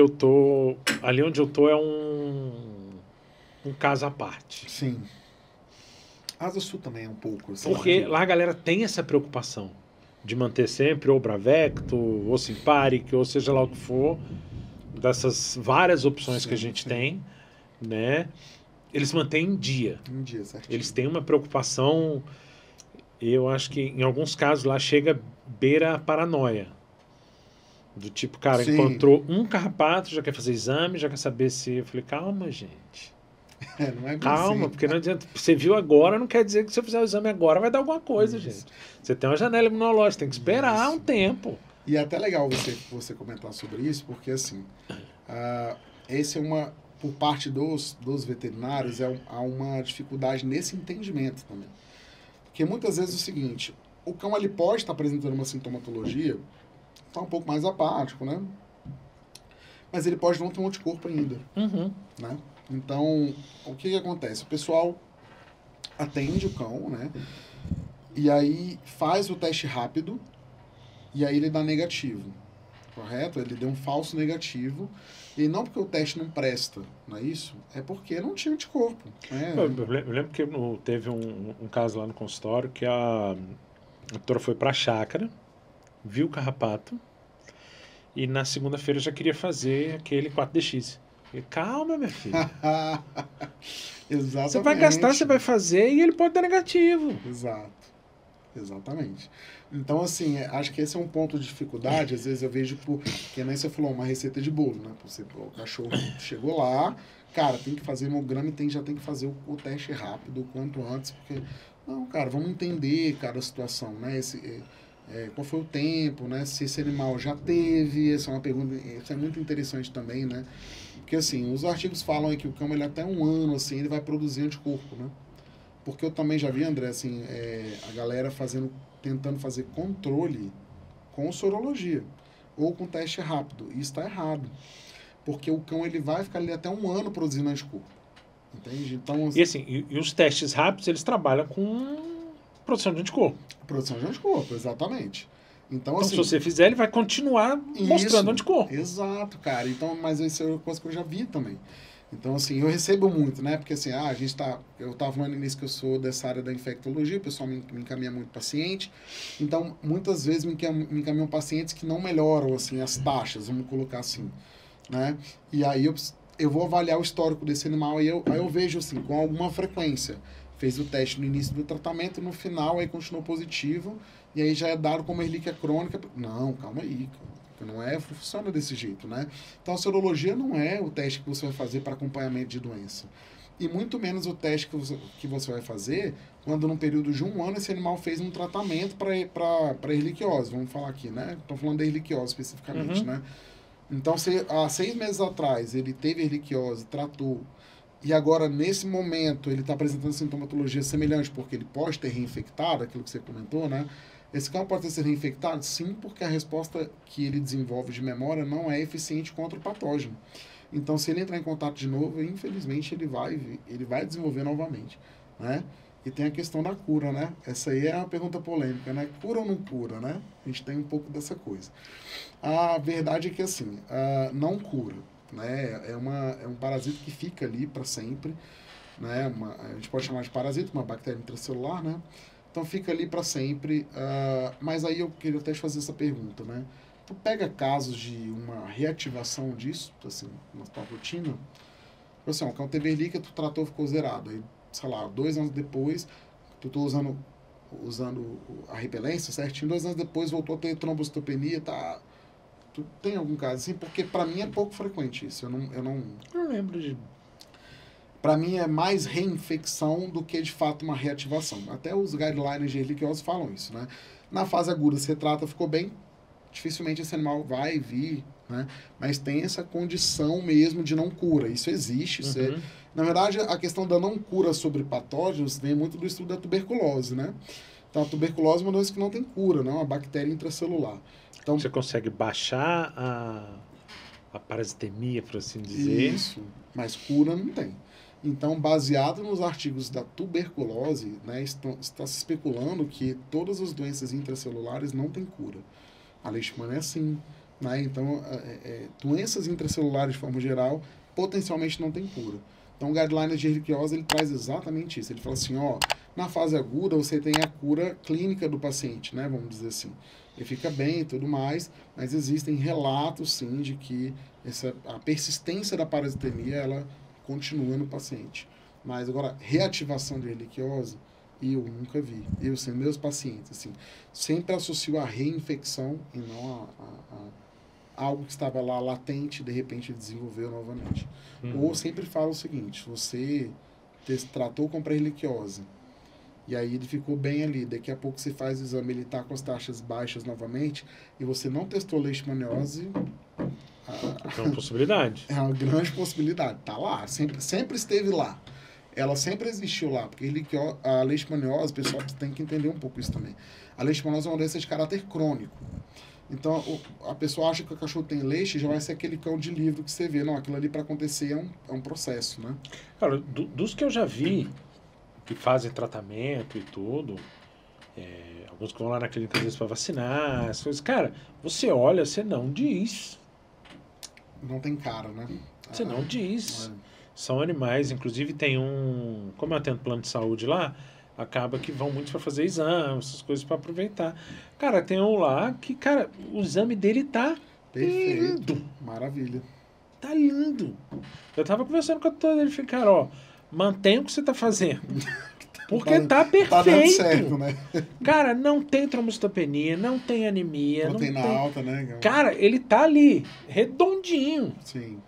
[SPEAKER 1] ali onde eu tô é um caso à parte.
[SPEAKER 2] Sim. Asa Sul também é um pouco. Assim,
[SPEAKER 1] porque lá a galera tem essa preocupação de manter sempre ou Bravecto, ou Simparic, ou seja lá o que for, dessas várias opções que a gente tem, né? Eles mantêm em dia.
[SPEAKER 2] Certinho.
[SPEAKER 1] Eles têm uma preocupação, eu acho que em alguns casos lá chega beira a paranoia. Do tipo, cara, encontrou um carrapato, já quer fazer exame, já quer saber se... Eu falei, calma, gente.
[SPEAKER 2] Não é
[SPEAKER 1] calma,
[SPEAKER 2] assim.
[SPEAKER 1] Porque não adianta. Você viu agora, não quer dizer que se eu fizer o exame agora vai dar alguma coisa, gente. Você tem uma janela imunológica, tem que esperar um tempo.
[SPEAKER 2] E é até legal você comentar sobre isso, porque assim, esse é por parte dos veterinários, há uma dificuldade nesse entendimento também. Porque muitas vezes é o seguinte, o cão ele pode estar apresentando uma sintomatologia, está um pouco mais apático, né? Mas ele pode não ter um anticorpo ainda, né? Então, o que acontece? O pessoal atende o cão, né? e aí faz o teste rápido, e aí ele dá negativo, correto? Ele deu um falso negativo, e não porque o teste não presta, não é isso? É porque não tinha anticorpo.
[SPEAKER 1] Eu lembro que teve um caso lá no consultório que a doutora foi para a chácara, viu o carrapato, e na segunda-feira já queria fazer aquele 4DX. Calma, minha filha.
[SPEAKER 2] Exatamente.
[SPEAKER 1] Você vai gastar, você vai fazer e ele pode dar negativo.
[SPEAKER 2] Exato. Exatamente. Então, assim, acho que esse é um ponto de dificuldade. Às vezes eu vejo, que nem você falou, uma receita de bolo, né? O cachorro chegou lá, cara, tem que fazer hemograma e já tem que fazer o teste rápido, o quanto antes, porque, não, cara, vamos entender cada situação, né? Qual foi o tempo, né? Se esse animal já teve, essa é uma pergunta, isso é muito interessante também, né? Porque, assim, os artigos falam aí que o cão, ele até um ano, assim, ele vai produzir anticorpo, né? Porque eu também já vi, André, assim, a galera tentando fazer controle com sorologia ou com teste rápido. E isso está errado. Porque o cão, ele vai ficar ali até um ano produzindo anticorpo. Entende? Então,
[SPEAKER 1] e assim, e os testes rápidos, eles trabalham com produção de anticorpo.
[SPEAKER 2] Produção de anticorpo, exatamente. Então, assim,
[SPEAKER 1] se você fizer, ele vai continuar mostrando anticorpo.
[SPEAKER 2] Exato, cara. Então, mas isso é uma coisa que eu já vi também. Então, assim, eu recebo muito, né? Porque, assim, eu estava falando no início que eu sou dessa área da infectologia, o pessoal me encaminha muito paciente. Então, muitas vezes me encaminham pacientes que não melhoram, assim, as taxas, vamos colocar assim, né? E aí eu vou avaliar o histórico desse animal e aí eu vejo, assim, com alguma frequência. Fez o teste no início do tratamento, no final aí continuou positivo, e aí já é dado como relíquia crônica. Não, calma aí, não funciona desse jeito, né? Então, a sorologia não é o teste que você vai fazer para acompanhamento de doença. E muito menos o teste que você vai fazer quando, num período de um ano, esse animal fez um tratamento para erliquiose. Vamos falar aqui, né? Estou falando da erliquiose especificamente, né? Então, há 6 meses atrás, ele teve erliquiose, tratou, e agora, nesse momento, ele está apresentando sintomatologia semelhante, porque ele pode ter reinfectado, aquilo que você comentou, né? Esse cão pode ter sido reinfectado? Sim, porque a resposta que ele desenvolve de memória não é eficiente contra o patógeno. Então, se ele entrar em contato de novo, infelizmente, ele vai desenvolver novamente, né? E tem a questão da cura, né? Essa aí é uma pergunta polêmica, né? Cura ou não cura, né? A gente tem um pouco dessa coisa. A verdade é que, assim, não cura, né? É um parasito que fica ali para sempre, né? A gente pode chamar de parasito, uma bactéria intracelular, né? Então fica ali para sempre. Mas aí eu queria até te fazer essa pergunta, né? Tu pega casos de uma reativação disso, assim, na tua rotina? Assim, o cão teve erlíquia, tu tratou, ficou zerado. Aí, sei lá, 2 anos depois, tu tô usando a repelência certinho, 2 anos depois voltou a ter trombocitopenia, tá? Tu tem algum caso assim? Porque para mim é pouco frequente isso. Eu não
[SPEAKER 1] lembro de...
[SPEAKER 2] Para mim é mais reinfecção do que de fato uma reativação. Até os guidelines de erliquiose falam isso, né? Na fase aguda você trata, ficou bem, dificilmente esse animal vai vir, né? Mas tem essa condição mesmo de não cura. Isso existe. Isso na verdade, a questão da não cura sobre patógenos vem muito do estudo da tuberculose, né? Então, a tuberculose é uma doença que não tem cura, não é uma bactéria intracelular. Então,
[SPEAKER 1] você consegue baixar a parasitemia, por assim dizer.
[SPEAKER 2] Isso, mas cura não tem. Então, baseado nos artigos da tuberculose, né, está se especulando que todas as doenças intracelulares não têm cura. A leishmania é assim, né? Então, doenças intracelulares de forma geral, potencialmente não tem cura. Então, o guideline de erliquiose, ele traz exatamente isso. Ele fala assim, na fase aguda você tem a cura clínica do paciente, né, vamos dizer assim. Ele fica bem e tudo mais, mas existem relatos, sim, de que a persistência da parasitemia, ela continua no paciente. Mas agora, reativação de erliquiose, eu nunca vi. Eu, sem meus pacientes, assim, sempre associo a reinfecção e não a algo que estava lá latente, de repente desenvolveu novamente. Ou sempre falo o seguinte, você tratou com pré-erliquiose, e aí ele ficou bem ali, daqui a pouco você faz o exame, ele está com as taxas baixas novamente, e você não testou leishmaniose,
[SPEAKER 1] é uma possibilidade.
[SPEAKER 2] É uma grande possibilidade. Tá lá, sempre esteve lá. Ela sempre existiu lá, porque a leishmaniose, pessoal, tem que entender um pouco isso também. A leishmaniose é uma doença de caráter crônico. Então, a pessoa acha que o cachorro tem leite, já vai ser aquele cão de livro que você vê. Não, aquilo ali para acontecer é um processo, né?
[SPEAKER 1] Cara, dos que eu já vi, que fazem tratamento e tudo, Alguns que vão lá na clínica às vezes para vacinar, as coisas. Cara, você olha, você não diz.
[SPEAKER 2] Não tem cara, né?
[SPEAKER 1] Você não diz. São animais, inclusive tem como eu atendo plano de saúde lá, acaba que vão muitos para fazer exame, essas coisas para aproveitar. Cara, tem um lá que, cara, o exame dele tá
[SPEAKER 2] perfeito.
[SPEAKER 1] lindo.
[SPEAKER 2] Maravilha.
[SPEAKER 1] Tá lindo. Eu tava conversando com o doutor, ele falou, cara, ó, mantenha o que você tá fazendo. Porque tá perfeito.
[SPEAKER 2] Tá dando certo, né?
[SPEAKER 1] Cara, não tem trombocitopenia, não tem anemia.
[SPEAKER 2] Proteína
[SPEAKER 1] não tem...
[SPEAKER 2] alta, né?
[SPEAKER 1] Cara, ele tá ali, redondinho.
[SPEAKER 2] Sim.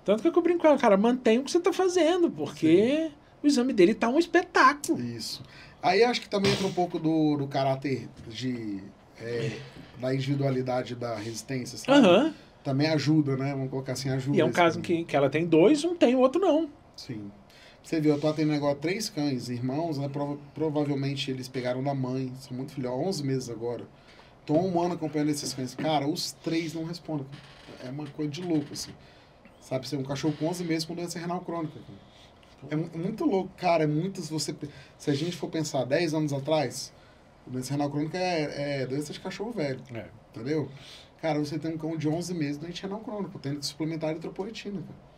[SPEAKER 1] Tanto que eu brinco com ela, cara, mantenha o que você tá fazendo, porque o exame dele tá um espetáculo.
[SPEAKER 2] Isso. Aí acho que também entra um pouco do caráter da individualidade da resistência, sabe?
[SPEAKER 1] Aham.
[SPEAKER 2] Também ajuda, né? Vamos colocar assim, ajuda.
[SPEAKER 1] E é um caso que ela tem 2, um tem, o outro não.
[SPEAKER 2] Sim. Você viu, eu tô atendendo agora 3 cães, irmãos, né? Provavelmente eles pegaram da mãe, são muito filhosos, 11 meses agora. Tô 1 ano acompanhando esses cães. Cara, os 3 não respondem. É uma coisa de louco, assim. Sabe, você é um cachorro com 11 meses com doença renal crônica. É muito louco, cara. Se a gente for pensar 10 anos atrás, doença renal crônica é doença de cachorro velho. Entendeu? Cara, você tem um cão de 11 meses doente renal crônico, tendo que suplementar eritropoetina, cara.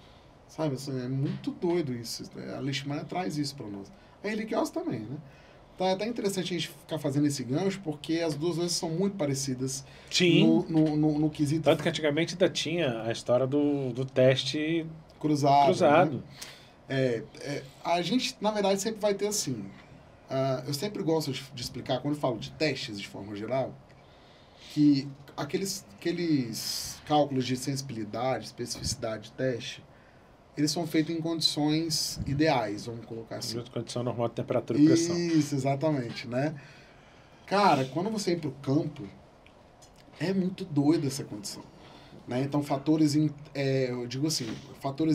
[SPEAKER 2] Sabe, assim, é muito doido isso. A leishmania traz isso pra nós. A erliquiose também, né? Tá até interessante a gente ficar fazendo esse gancho, porque as duas vezes são muito parecidas.
[SPEAKER 1] Sim.
[SPEAKER 2] No quesito.
[SPEAKER 1] Tanto que antigamente ainda tinha a história do teste
[SPEAKER 2] cruzado. Né? A gente, na verdade, sempre vai ter assim. Eu sempre gosto de explicar, quando eu falo de testes de forma geral, que aqueles cálculos de sensibilidade, especificidade de teste, eles são feitos em condições ideais, vamos colocar assim.
[SPEAKER 1] Condição normal de temperatura e pressão.
[SPEAKER 2] Isso, exatamente, né? Cara, quando você ir para o campo, é muito doido essa condição. Né? Então, fatores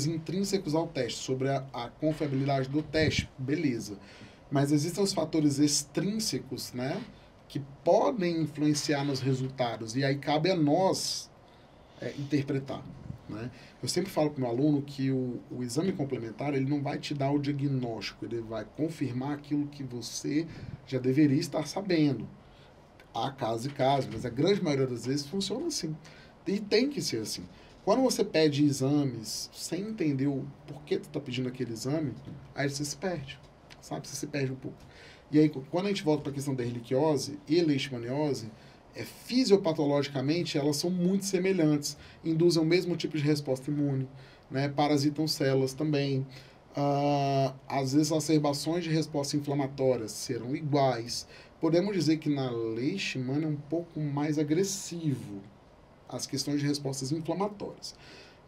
[SPEAKER 2] intrínsecos ao teste, sobre a confiabilidade do teste, beleza. Mas existem os fatores extrínsecos, né? Que podem influenciar nos resultados, e aí cabe a nós interpretar. Né? Eu sempre falo para o meu aluno que o exame complementar ele não vai te dar o diagnóstico, ele vai confirmar aquilo que você já deveria estar sabendo. Há casos e casos, mas a grande maioria das vezes funciona assim. E tem que ser assim. Quando você pede exames sem entender o porquê tu está pedindo aquele exame, aí você se perde. Sabe? Você se perde um pouco. E aí, quando a gente volta para a questão da erliquiose e leishmaniose, fisiopatologicamente, elas são muito semelhantes, induzem o mesmo tipo de resposta imune, né? Parasitam células também. Às vezes, as exacerbações de resposta inflamatória serão iguais. Podemos dizer que na leishmania é um pouco mais agressivo as questões de respostas inflamatórias.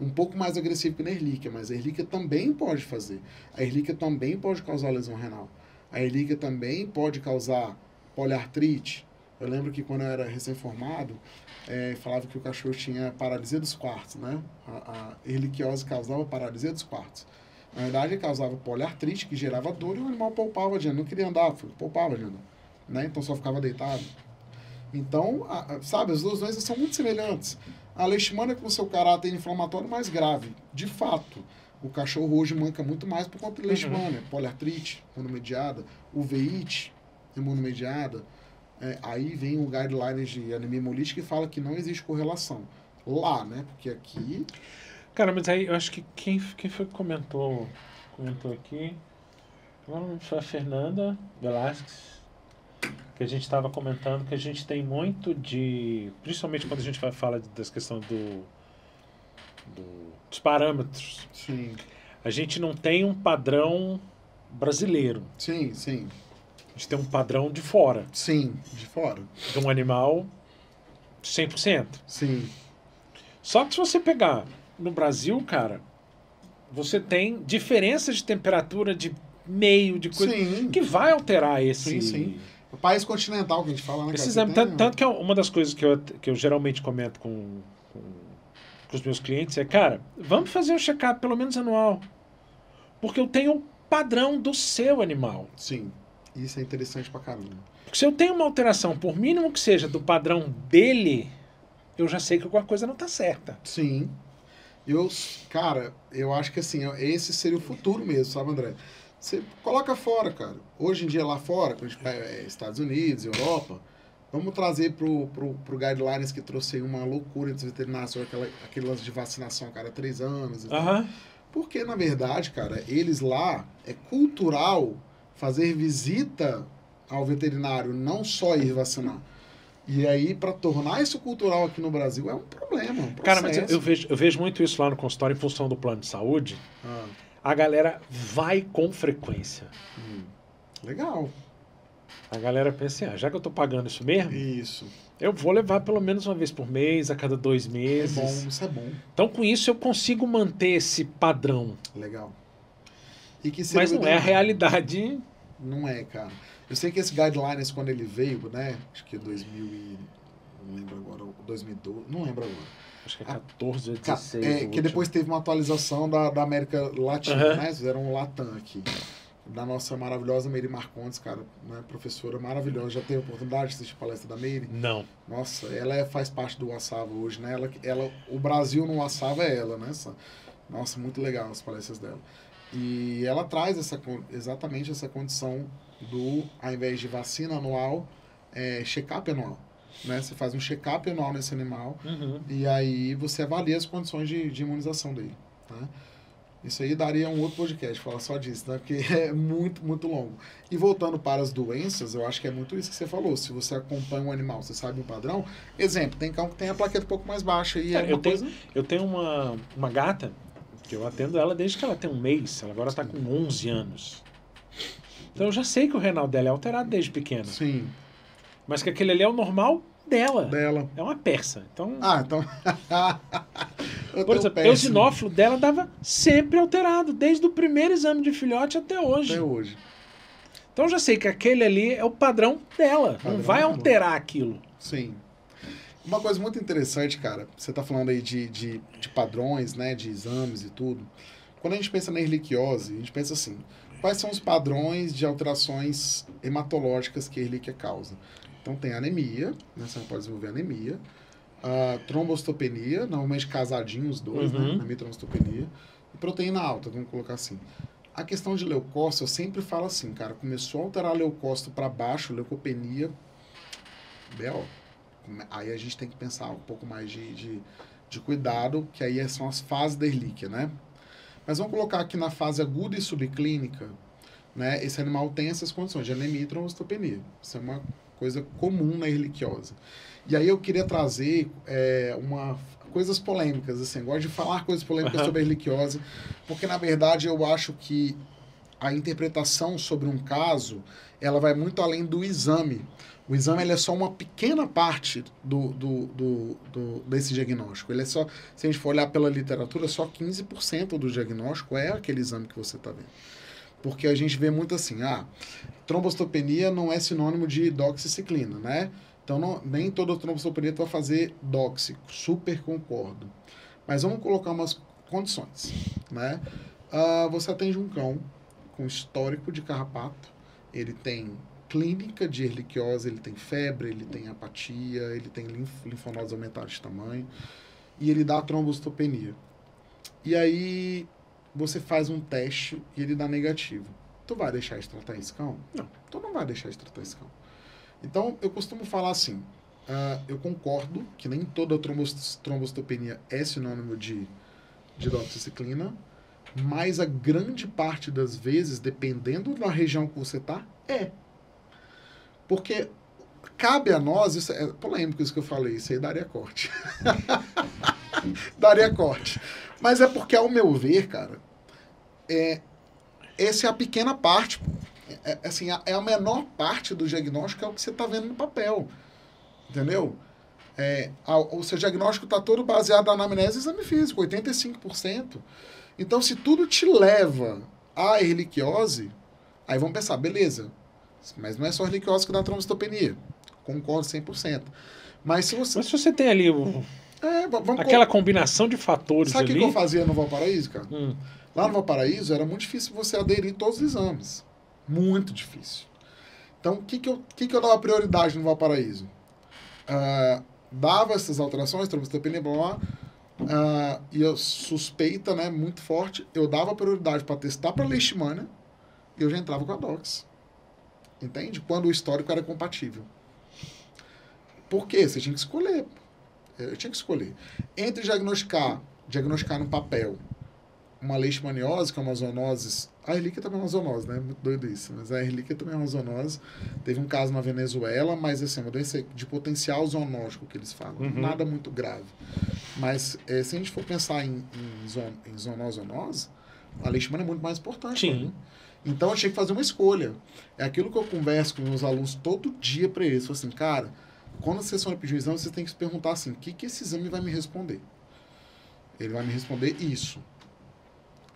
[SPEAKER 2] Um pouco mais agressivo que na erlíquia, mas a erlíquia também pode fazer. A erlíquia também pode causar lesão renal. A erlíquia também pode causar poliartrite. Eu lembro que quando eu era recém-formado, falava que o cachorro tinha paralisia dos quartos, né? A erliquiose causava paralisia dos quartos. Na verdade, ele causava poliartrite, que gerava dor, e o animal poupava de andar. Não queria andar, poupava de andar. Né? Então, só ficava deitado. Então, sabe, as duas doenças são muito semelhantes. A leishmania com o seu caráter inflamatório mais grave. De fato, o cachorro hoje manca muito mais por conta de leishmania. Poliartrite, imunomediada, uveíte, imunomediada. Aí vem o guidelines de anemia hemolítica que fala que não existe correlação. Lá, né? Porque aqui...
[SPEAKER 1] Cara, mas aí eu acho que quem foi que comentou aqui? Foi a Fernanda Velasquez, que a gente estava comentando que a gente tem muito de... Principalmente quando a gente fala das questões dos parâmetros.
[SPEAKER 2] Sim.
[SPEAKER 1] A gente não tem um padrão brasileiro.
[SPEAKER 2] Sim, sim.
[SPEAKER 1] A gente tem um padrão de fora.
[SPEAKER 2] Sim, de fora.
[SPEAKER 1] De um animal 100%.
[SPEAKER 2] Sim.
[SPEAKER 1] Só que se você pegar no Brasil, cara, você tem diferenças de temperatura de meio, de coisa,
[SPEAKER 2] sim,
[SPEAKER 1] que vai alterar esse...
[SPEAKER 2] Sim, sim. O país continental que a gente fala, né?
[SPEAKER 1] Tanto que é uma das coisas que eu geralmente comento com os meus clientes cara, vamos fazer um check-up pelo menos anual. Porque eu tenho o padrão do seu animal.
[SPEAKER 2] Sim. Isso é interessante pra caramba.
[SPEAKER 1] Porque se eu tenho uma alteração, por mínimo que seja do padrão dele, eu já sei que alguma coisa não tá certa.
[SPEAKER 2] Sim. Cara, eu acho que assim, esse seria o futuro mesmo, sabe, André? Você coloca fora, cara. Hoje em dia lá fora, quando a gente pega Estados Unidos, Europa, vamos trazer pro Guidelines que trouxe aí uma loucura entre os veterinários sobre aquele lance de vacinação a cada 3 anos. Porque, na verdade, cara, eles lá, é cultural fazer visita ao veterinário, não só ir vacinar. E aí, para tornar isso cultural aqui no Brasil, é um problema.
[SPEAKER 1] Cara, mas eu vejo muito isso lá no consultório em função do plano de saúde. A galera vai com frequência.
[SPEAKER 2] Legal.
[SPEAKER 1] A galera pensa assim, já que eu tô pagando isso mesmo,
[SPEAKER 2] isso.
[SPEAKER 1] Eu vou levar pelo menos uma vez por mês, a cada 2 meses.
[SPEAKER 2] É bom, isso é bom.
[SPEAKER 1] Então, com isso, eu consigo manter esse padrão.
[SPEAKER 2] Legal. E que
[SPEAKER 1] mas não é a realidade.
[SPEAKER 2] Não é, cara. Eu sei que esse Guidelines, quando ele veio, né? Acho que 2000 não lembro agora, 2012, não lembro agora.
[SPEAKER 1] Acho que é 14 ou 16.
[SPEAKER 2] Que depois teve uma atualização da América Latina, né? Fizeram um Latam aqui. Da nossa maravilhosa Meire Marcondes, cara, né? Professora maravilhosa. Já teve a oportunidade de assistir a palestra da Meire?
[SPEAKER 1] Não.
[SPEAKER 2] Nossa, ela faz parte do Wassava hoje, né? O Brasil no Wassava é ela, né? Nossa, muito legal as palestras dela. E ela traz exatamente essa condição do, ao invés de vacina anual, check-up anual. Né? Você faz um check-up anual nesse animal e aí você avalia as condições de imunização dele. Tá? Isso aí daria um outro podcast, falar só disso, né? Porque é muito, muito longo. E voltando para as doenças, eu acho que é muito isso que você falou. Se você acompanha um animal, você sabe um padrão. Exemplo, tem cão que tem a plaqueta um pouco mais baixa. E
[SPEAKER 1] eu tenho uma gata que eu atendo ela desde que ela tem 1 mês. Ela agora está com 11 anos. Então eu já sei que o renal dela é alterado desde pequena.
[SPEAKER 2] Sim.
[SPEAKER 1] Mas que aquele ali é o normal dela. É uma persa. Então...
[SPEAKER 2] então...
[SPEAKER 1] Por exemplo, o eosinófilo dela dava sempre alterado, desde o primeiro exame de filhote até hoje. Então eu já sei que aquele ali é o padrão dela. Não vai alterar aquilo.
[SPEAKER 2] Sim. Uma coisa muito interessante, cara, você tá falando aí de padrões, né, de exames e tudo. Quando a gente pensa na erliquiose, a gente pensa assim, quais são os padrões de alterações hematológicas que a erlíquia causa? Então tem anemia, né, você pode desenvolver anemia, trombocitopenia, normalmente casadinhos os dois, né, anemia e trombocitopenia, e proteína alta, vamos colocar assim. A questão de leucócito, eu sempre falo assim, cara, começou a alterar leucócito para baixo, leucopenia, B.O. Aí a gente tem que pensar um pouco mais de cuidado, que aí são as fases da erlíquia, né? Mas vamos colocar aqui na fase aguda e subclínica, né? Esse animal tem essas condições de anemia e trombocitopenia. Isso é uma coisa comum na erliquiose. E aí eu queria trazer coisas polêmicas, assim, gosto de falar coisas polêmicas sobre a erliquiose, porque na verdade eu acho que a interpretação sobre um caso, ela vai muito além do exame. O exame ele é só uma pequena parte desse diagnóstico. Ele é só, se a gente for olhar pela literatura, só 15% do diagnóstico é aquele exame que você está vendo. Porque a gente vê muito assim, trombocitopenia não é sinônimo de doxiciclina, né? Então, nem toda trombocitopenia vai fazer doxi, super concordo. Mas vamos colocar umas condições, né? Você atende um cão com histórico de carrapato, ele tem clínica de erliquiose, ele tem febre, ele tem apatia, ele tem linfonodos aumentados de tamanho, e ele dá trombocitopenia. E aí você faz um teste e ele dá negativo. Tu vai deixar de tratar esse cão? Não, tu não vai deixar de tratar esse cão. Então, eu costumo falar assim, eu concordo que nem toda trombocitopenia é sinônimo de doxiciclina, mas a grande parte das vezes, dependendo da região que você está, Porque cabe a nós, isso é polêmico isso que eu falei, isso aí daria corte. Daria corte. Mas é porque, ao meu ver, cara, essa é a pequena parte, é a menor parte do diagnóstico, é o que você está vendo no papel. Entendeu? O seu diagnóstico está todo baseado na anamnese e exame físico, 85%. Então, se tudo te leva à erliquiose, aí vamos pensar, beleza, mas não é só a erliquiose que dá trombocitopenia. Concordo 100%. Mas se você
[SPEAKER 1] tem ali aquela combinação de fatores.
[SPEAKER 2] Sabe o que eu fazia no Valparaíso, cara? Lá no Valparaíso era muito difícil você aderir todos os exames. Muito difícil. Então, o que eu dava prioridade no Valparaíso? Dava essas alterações, trombocitopenia, blá, blá, e eu suspeita, né, muito forte, eu dava prioridade para testar para leishmania, eu já entrava com a dox. Entende? Quando o histórico era compatível. Por quê? Você tinha que escolher. Eu tinha que escolher. Entre diagnosticar no papel uma leishmaniose, que é uma zoonose. A Ehrlichia também é uma zoonose, né? Muito doido isso. Mas a Ehrlichia também é uma zoonose. Teve um caso na Venezuela, mas assim, uma doença de potencial zoonótico que eles falam. Nada muito grave. Mas se a gente for pensar em zoonose, a leishmania é muito mais importante.
[SPEAKER 1] Sim.
[SPEAKER 2] Então eu tinha que fazer uma escolha. É aquilo que eu converso com meus alunos todo dia para eles. Eu falo assim, cara, quando vocês forem pedir um exame, você tem que se perguntar assim, o que esse exame vai me responder? Ele vai me responder isso.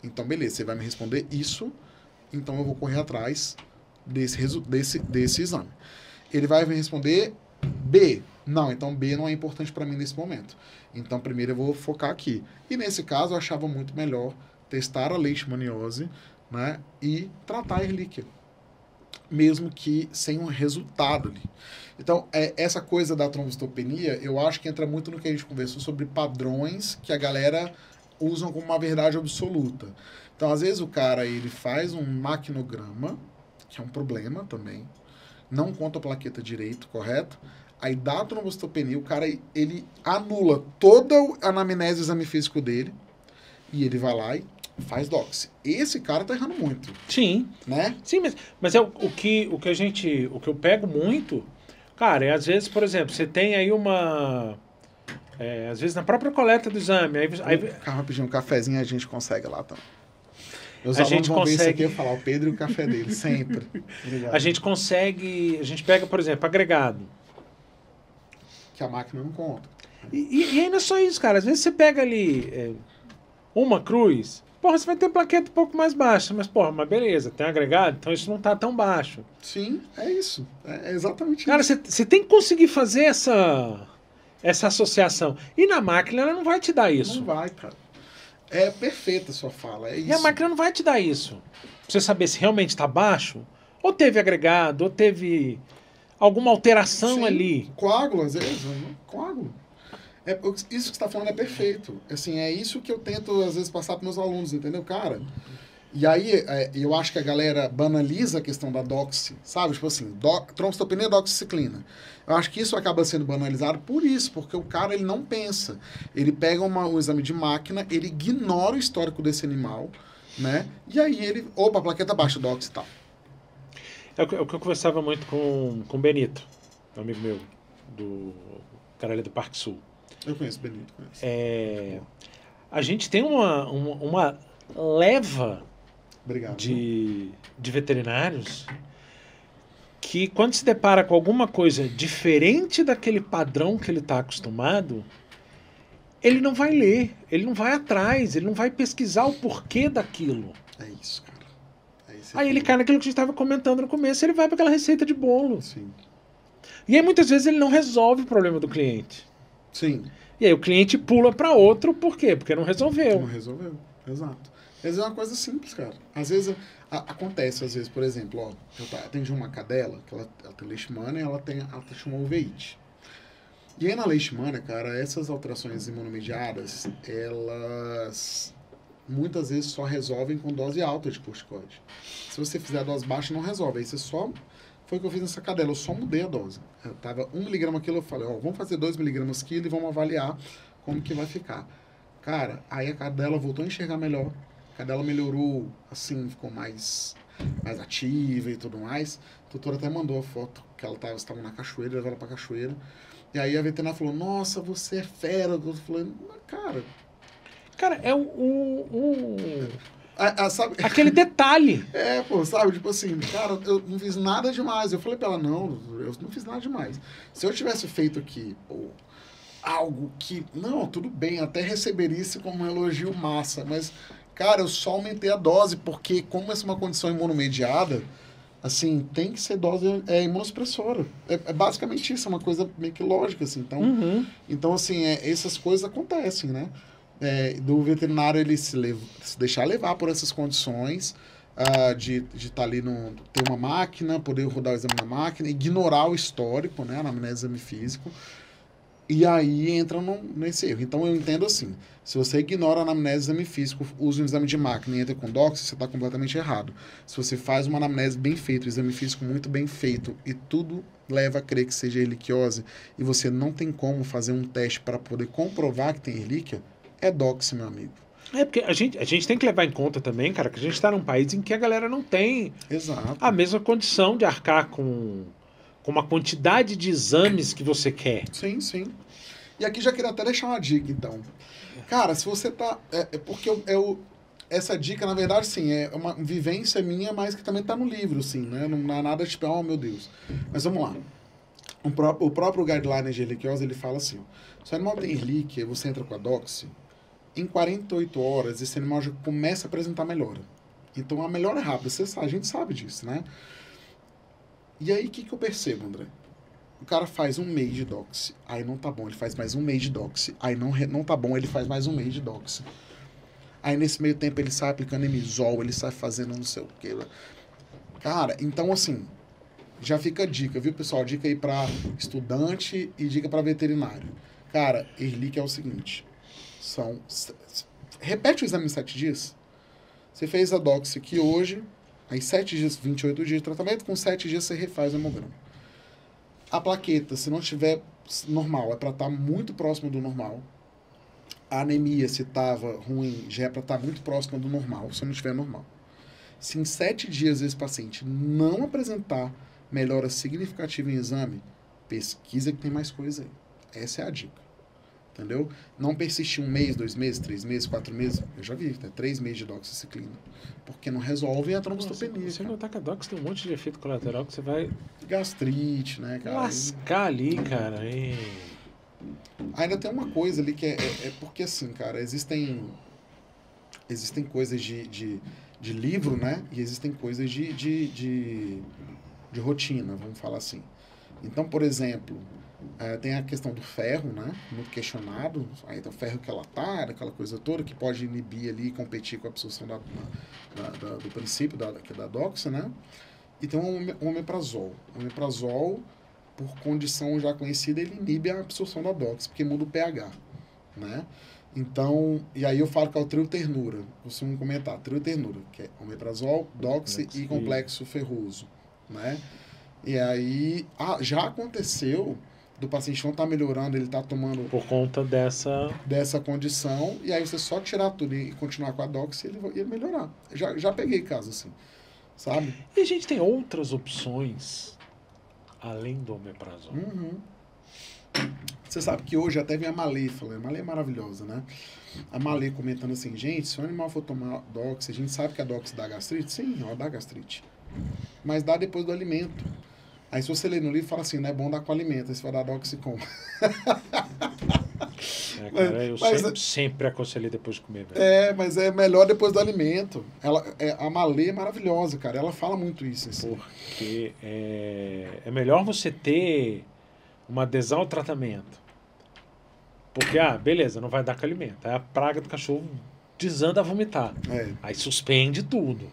[SPEAKER 2] Então, beleza, você vai me responder isso, então eu vou correr atrás desse exame. Ele vai me responder B. Não, então B não é importante para mim nesse momento. Então, primeiro eu vou focar aqui. E nesse caso, eu achava muito melhor testar a leishmaniose, né, e tratar a Ehrlichia, mesmo que sem um resultado ali. Então, essa coisa da trombocitopenia, eu acho que entra muito no que a gente conversou sobre padrões que a galera usam como uma verdade absoluta. Então, às vezes, o cara ele faz um maquinograma, que é um problema também, não conta a plaqueta direito, correto? Aí dá a trombocitopenia, o cara ele anula toda a anamnese do exame físico dele e ele vai lá e faz doxy. Esse cara tá errando muito.
[SPEAKER 1] Sim.
[SPEAKER 2] Né?
[SPEAKER 1] Sim, mas é o que eu pego muito, cara, é às vezes, por exemplo, você tem aí uma... às vezes na própria coleta do exame.
[SPEAKER 2] Rapidinho, um cafezinho a gente consegue lá também. Meus
[SPEAKER 1] a gente
[SPEAKER 2] vão ver isso aqui
[SPEAKER 1] consegue
[SPEAKER 2] e falar o Pedro e o café dele, sempre. Obrigado.
[SPEAKER 1] A gente pega, por exemplo, agregado.
[SPEAKER 2] Que a máquina não conta.
[SPEAKER 1] E aí não é só isso, cara. Às vezes você pega ali uma cruz, porra, você vai ter plaqueta um pouco mais baixa, mas porra, beleza, tem agregado, então isso não tá tão baixo.
[SPEAKER 2] Sim, é isso. É exatamente
[SPEAKER 1] cara,
[SPEAKER 2] isso.
[SPEAKER 1] Cara, você tem que conseguir fazer essa associação. E na máquina ela não vai te dar isso.
[SPEAKER 2] Não vai, cara. É perfeita a sua fala, é isso.
[SPEAKER 1] E a máquina não vai te dar isso. Pra você saber se realmente está baixo, ou teve agregado, ou teve alguma alteração
[SPEAKER 2] Sim,
[SPEAKER 1] ali.
[SPEAKER 2] Coágulo, às vezes, coágulo. Isso que você está falando é perfeito. Assim, é isso que eu tento, às vezes, passar para meus alunos, entendeu, cara? E aí, eu acho que a galera banaliza a questão da doxy, sabe? Tipo assim, trombocitopenia, doxiciclina. Eu acho que isso acaba sendo banalizado por isso, porque o cara, ele não pensa. Ele pega um exame de máquina, ele ignora o histórico desse animal, né? E aí ele, opa, plaqueta baixa, doxy e tal.
[SPEAKER 1] É o que eu conversava muito com o Benito, um amigo meu, do cara ali do Parque Sul.
[SPEAKER 2] Eu conheço o Benito, conheço.
[SPEAKER 1] A gente tem uma leva
[SPEAKER 2] Obrigado,
[SPEAKER 1] de veterinários que, quando se depara com alguma coisa diferente daquele padrão que ele está acostumado, ele não vai ler, ele não vai atrás, ele não vai pesquisar o porquê daquilo.
[SPEAKER 2] É isso, cara.
[SPEAKER 1] Aí ele cai naquilo que a gente estava comentando no começo, ele vai para aquela receita de bolo.
[SPEAKER 2] Sim.
[SPEAKER 1] E aí muitas vezes ele não resolve o problema do cliente.
[SPEAKER 2] Sim.
[SPEAKER 1] E aí o cliente pula para outro, por quê? Porque não resolveu.
[SPEAKER 2] Não resolveu, exato. Às vezes é uma coisa simples, cara. Às vezes, acontece, às vezes, por exemplo, ó, eu atendi uma cadela, que ela tem leishmania, ela tem uma uveíte. E aí na leishmania, cara, essas alterações imunomediadas, elas muitas vezes só resolvem com dose alta de corticoide. Se você fizer a dose baixa, não resolve. Aí você só... Foi o que eu fiz nessa cadela, eu só mudei a dose. Eu tava 1 mg quilo, eu falei, ó, vamos fazer 2 mg quilo e vamos avaliar como que vai ficar. Cara, aí a cadela voltou a enxergar melhor. A cadela melhorou, assim, ficou mais ativa e tudo mais. A doutora até mandou a foto que ela estava na cachoeira, levou ela pra cachoeira. E aí a veterinária falou, nossa, você é fera. Eu falei, cara...
[SPEAKER 1] Cara, é
[SPEAKER 2] sabe?
[SPEAKER 1] Aquele detalhe.
[SPEAKER 2] Sabe? Tipo assim, cara, eu não fiz nada demais. Eu falei pra ela, não, eu não fiz nada demais. Se eu tivesse feito aqui algo que... Não, tudo bem, até receberia isso como um elogio massa, mas, cara, eu só aumentei a dose, porque como essa é uma condição imunomediada, assim, tem que ser dose imunossupressora. É basicamente isso, é uma coisa meio que lógica, assim. Então assim, essas coisas acontecem, né? Do veterinário ele se deixar levar por essas condições de estar ali ter uma máquina, poder rodar o exame na máquina, ignorar o histórico, né, a anamnese, exame físico, E aí entra nesse erro. Então eu entendo assim, se você ignora a anamnese e exame físico, usa um exame de máquina e entra com dox, você está completamente errado. Se você faz uma anamnese bem feita, um exame físico muito bem feito e tudo leva a crer que seja erliquiose e você não tem como fazer um teste para poder comprovar que tem relíquia, é dox, meu amigo.
[SPEAKER 1] Porque a gente tem que levar em conta também, cara, que a gente está num país em que a galera não tem
[SPEAKER 2] Exato.
[SPEAKER 1] a mesma condição de arcar com uma quantidade de exames que você quer.
[SPEAKER 2] Sim, sim. E aqui já queria até deixar uma dica, então. Cara, se você tá... porque essa dica, na verdade, sim, é uma vivência minha, mas que também tá no livro, assim, né? Não é nada tipo, oh, meu Deus. Mas vamos lá. O próprio guideline de erliquiose, ele fala assim, ó, se o animal tem erlíquia e você entra com a doxy, em 48 horas esse animal já começa a apresentar melhora. Então a melhora é rápida, a gente sabe disso, né? E aí, o que eu percebo, André? O cara faz um mês de doxy, aí não tá bom, ele faz mais um mês de doxy, aí não tá bom, ele faz mais um mês de doxy. Aí nesse meio tempo ele sai aplicando emisol, ele sai fazendo não sei o que. Cara, então assim, já fica a dica, viu, pessoal? Dica aí pra estudante e dica pra veterinário. Cara, erlíquia é o seguinte, repete o exame em 7 dias. Você fez a doxy aqui hoje, aí 7 dias, 28 dias de tratamento, com 7 dias você refaz o hemograma. A plaqueta, se não estiver normal, é para estar muito próximo do normal. A anemia, se estava ruim, já é para estar muito próximo do normal, se não estiver normal. Se em 7 dias esse paciente não apresentar melhora significativa em exame, pesquisa que tem mais coisa aí. Essa é a dica. Entendeu? Não persistir 1 mês, 2 meses, 3 meses, 4 meses. Eu já vi, né? 3 meses de doxiciclina. Porque não resolve a trombocitopenia.
[SPEAKER 1] Você notar que a dox tem um monte de efeito colateral que você vai...
[SPEAKER 2] Gastrite, né, cara?
[SPEAKER 1] Lascar ali, cara.
[SPEAKER 2] Ainda tem uma coisa ali que é porque assim, cara, existem coisas de livro, né? E existem coisas de rotina, vamos falar assim. Então, por exemplo... tem a questão do ferro, né? Muito questionado. Aí tem o ferro que é latado, aquela coisa toda, que pode inibir ali e competir com a absorção do princípio da doxa, né? E tem o omeprazol. O omeprazol, por condição já conhecida, ele inibe a absorção da doxa, porque muda o pH, né? Então, e aí eu falo que é o trio ternura. Costumo comentar, trio ternura, que é omeprazol, doxy e complexo ferroso, né? E aí, já aconteceu do paciente não estar melhorando, ele está tomando...
[SPEAKER 1] Por conta
[SPEAKER 2] dessa condição, e aí você só tirar tudo e continuar com a doxy, ele ia melhorar. Já peguei caso assim, sabe?
[SPEAKER 1] E a gente tem outras opções além do omeprazol.
[SPEAKER 2] Uhum. Você sabe que hoje até vem a Malê falando, a Malê é maravilhosa, né? A Malê comentando assim, gente, se o animal for tomar doxy, a gente sabe que a doxy dá gastrite? Sim, ela dá gastrite. Mas dá depois do alimento. Aí se você ler no livro, fala assim, não é bom dar com alimento, aí você vai dar doxy com.
[SPEAKER 1] Cara, eu sempre aconselhei depois de comer, velho.
[SPEAKER 2] Mas é melhor depois do alimento. A Malê é maravilhosa, cara. Ela fala muito isso. Assim.
[SPEAKER 1] Porque é melhor você ter uma adesão ao tratamento. Porque, beleza, não vai dar com alimento. Aí a praga do cachorro desanda a vomitar. Aí suspende tudo.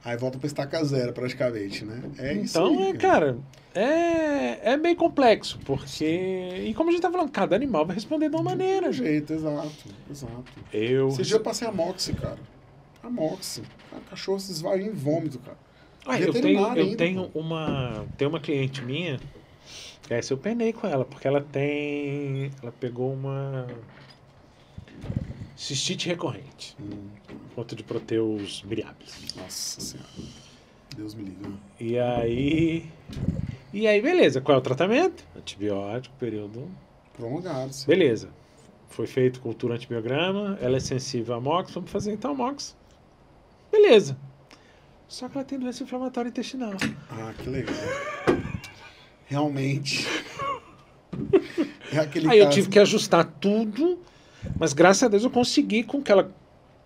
[SPEAKER 2] Aí volta pra estaca zero, praticamente, né?
[SPEAKER 1] Então,
[SPEAKER 2] isso aí,
[SPEAKER 1] cara, é meio complexo, porque... E como a gente tá falando, cada animal vai responder de uma maneira.
[SPEAKER 2] De um jeito, exato. Esse dia eu passei a Moxie, cara. A Moxie. O cachorro se esvaiu em vômito, cara.
[SPEAKER 1] Eu tenho uma cliente minha, essa eu penei com ela, porque ela pegou uma cistite recorrente. Ponto de Proteus miriabilis.
[SPEAKER 2] Nossa Senhora. Deus me livre.
[SPEAKER 1] E aí, beleza. Qual é o tratamento? Antibiótico, período
[SPEAKER 2] prolongado. Sim.
[SPEAKER 1] Beleza. Foi feito cultura antibiograma, ela é sensível a MOX, vamos fazer então MOX. Beleza. Só que ela tem doença inflamatória intestinal.
[SPEAKER 2] Que legal. Realmente.
[SPEAKER 1] Aí eu tive que ajustar tudo, mas graças a Deus eu consegui com que ela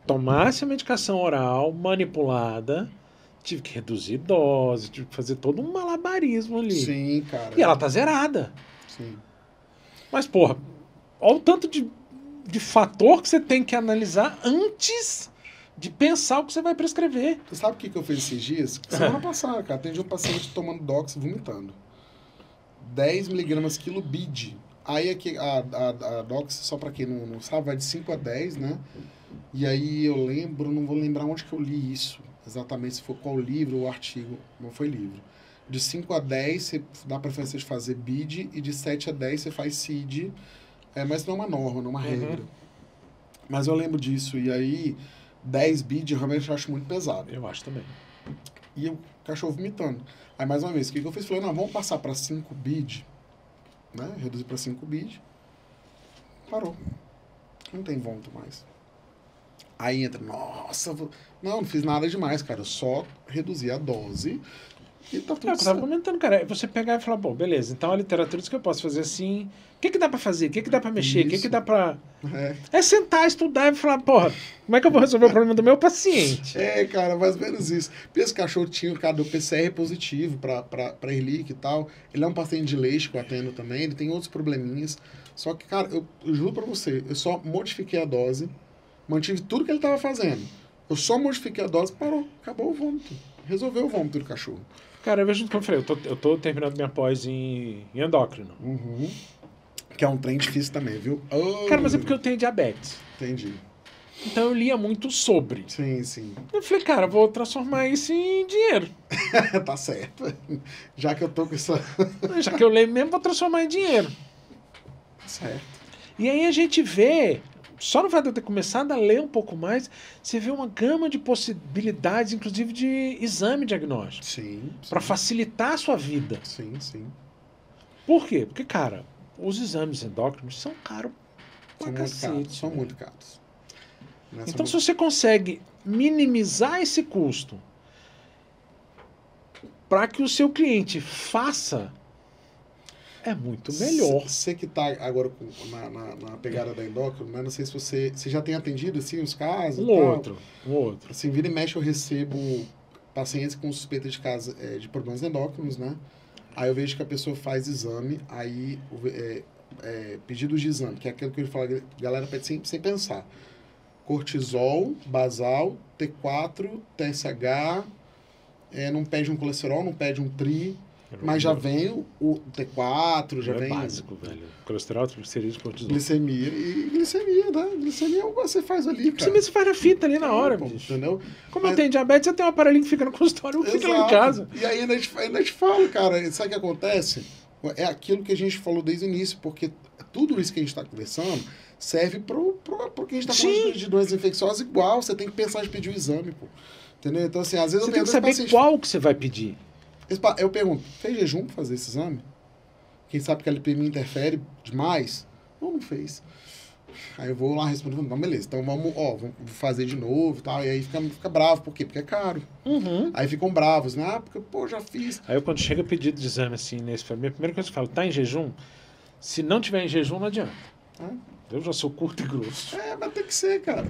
[SPEAKER 1] tomasse a medicação oral manipulada, tive que reduzir dose, tive que fazer todo um malabarismo ali.
[SPEAKER 2] Sim, cara.
[SPEAKER 1] E ela tá zerada.
[SPEAKER 2] Sim.
[SPEAKER 1] Mas, porra, olha o tanto de fator que você tem que analisar antes de pensar o que você vai prescrever.
[SPEAKER 2] Você sabe o que eu fiz esses dias? Semana passada, cara, atendi um paciente tomando doxy vomitando. 10 miligramas quilo BID. Aí aqui a Dox, só para quem não sabe, vai de 5 a 10, né? E aí eu lembro, não vou lembrar onde que eu li isso, exatamente, se foi qual livro ou artigo, não foi livro. De 5 a 10, você dá preferência de fazer BID, e de 7 a 10 você faz CID, mas não é uma norma, não é uma regra. Mas eu lembro disso, e aí 10 BID realmente eu acho muito pesado.
[SPEAKER 1] Eu acho também.
[SPEAKER 2] E o cachorro vomitando. Aí, mais uma vez, o que eu fiz? Falei, não, vamos passar para 5 BID, né? Reduzir para 5 BID. Parou. Não tem vômito mais. Aí entra, nossa, não fiz nada demais, cara. Eu só reduzi a dose e tá tudo certo.
[SPEAKER 1] Eu tava comentando, cara, você pegar e falar, bom, beleza, então a literatura diz que eu posso fazer assim. O que dá pra fazer? O que dá pra mexer? O que dá pra... É sentar, estudar e falar, porra, como é que eu vou resolver o problema do meu paciente?
[SPEAKER 2] Cara, mais ou menos isso. Esse cachorro tinha, cara, do PCR positivo pra Ehrlich e tal. Ele é um paciente de leite que eu atendo também, ele tem outros probleminhas. Só que, cara, eu juro pra você, eu só modifiquei a dose, mantive tudo que ele tava fazendo. Eu só modifiquei a dose, parou, acabou o vômito. Resolveu o vômito do cachorro.
[SPEAKER 1] Cara, eu vejo como eu falei, eu tô terminando minha pós em endócrino.
[SPEAKER 2] Que é um trem difícil também, viu?
[SPEAKER 1] Cara, mas é porque eu tenho diabetes.
[SPEAKER 2] Entendi.
[SPEAKER 1] Então eu lia muito sobre.
[SPEAKER 2] Sim.
[SPEAKER 1] Eu falei, cara, vou transformar isso em dinheiro.
[SPEAKER 2] Tá certo. Já que eu tô com essa...
[SPEAKER 1] Já que eu leio mesmo, vou transformar em dinheiro.
[SPEAKER 2] Tá certo.
[SPEAKER 1] E aí a gente vê, só no fato de eu ter começado a ler um pouco mais, você vê uma gama de possibilidades, inclusive de exame diagnóstico.
[SPEAKER 2] Sim.
[SPEAKER 1] Para facilitar a sua vida.
[SPEAKER 2] Sim.
[SPEAKER 1] Por quê? Porque, cara, os exames endócrinos são caros pra cacete.
[SPEAKER 2] São muito caros.
[SPEAKER 1] Então, se você consegue minimizar esse custo para que o seu cliente faça, é muito melhor.
[SPEAKER 2] Você que está agora na pegada da endócrino, né? Não sei se você já tem atendido assim, os casos.
[SPEAKER 1] Um outro.
[SPEAKER 2] Assim, vira e mexe eu recebo pacientes com suspeita de problemas endócrinos, né? Aí eu vejo que a pessoa faz exame, aí pedidos de exame, que é aquilo que eu falo, a galera pede sem pensar. Cortisol, basal, T4, TSH, não pede um colesterol, não pede um tri, mas já vem o T4, já vem...
[SPEAKER 1] É básico, velho. Colesterol, triglicerídeos, cortisol.
[SPEAKER 2] Glicemia, né? Glicemia você faz ali, cara.
[SPEAKER 1] Glicemia você faz na fita ali na hora, bicho.
[SPEAKER 2] Entendeu?
[SPEAKER 1] Como eu tenho diabetes, eu tenho um aparelhinho que fica no consultório, fica lá em casa.
[SPEAKER 2] E aí ainda te falo, cara, sabe o que acontece? É aquilo que a gente falou desde o início, porque tudo isso que a gente está conversando serve pro que a gente está falando de doenças infecciosas igual, você tem que pensar em pedir o exame, pô. Entendeu? Então, assim, às vezes
[SPEAKER 1] você tem que saber qual que você vai pedir.
[SPEAKER 2] Eu pergunto, fez jejum para fazer esse exame? Quem sabe que a lipemia interfere demais? Não fez. Aí eu vou lá respondendo, não, beleza, então vamos fazer de novo e tal. E aí fica bravo, por quê? Porque é caro. Aí ficam bravos, né? Porque, já fiz.
[SPEAKER 1] Aí quando chega pedido de exame assim, minha primeira coisa que eu falo, tá em jejum? Se não tiver em jejum, não adianta. Eu já sou curto e grosso.
[SPEAKER 2] Vai ter que ser, cara.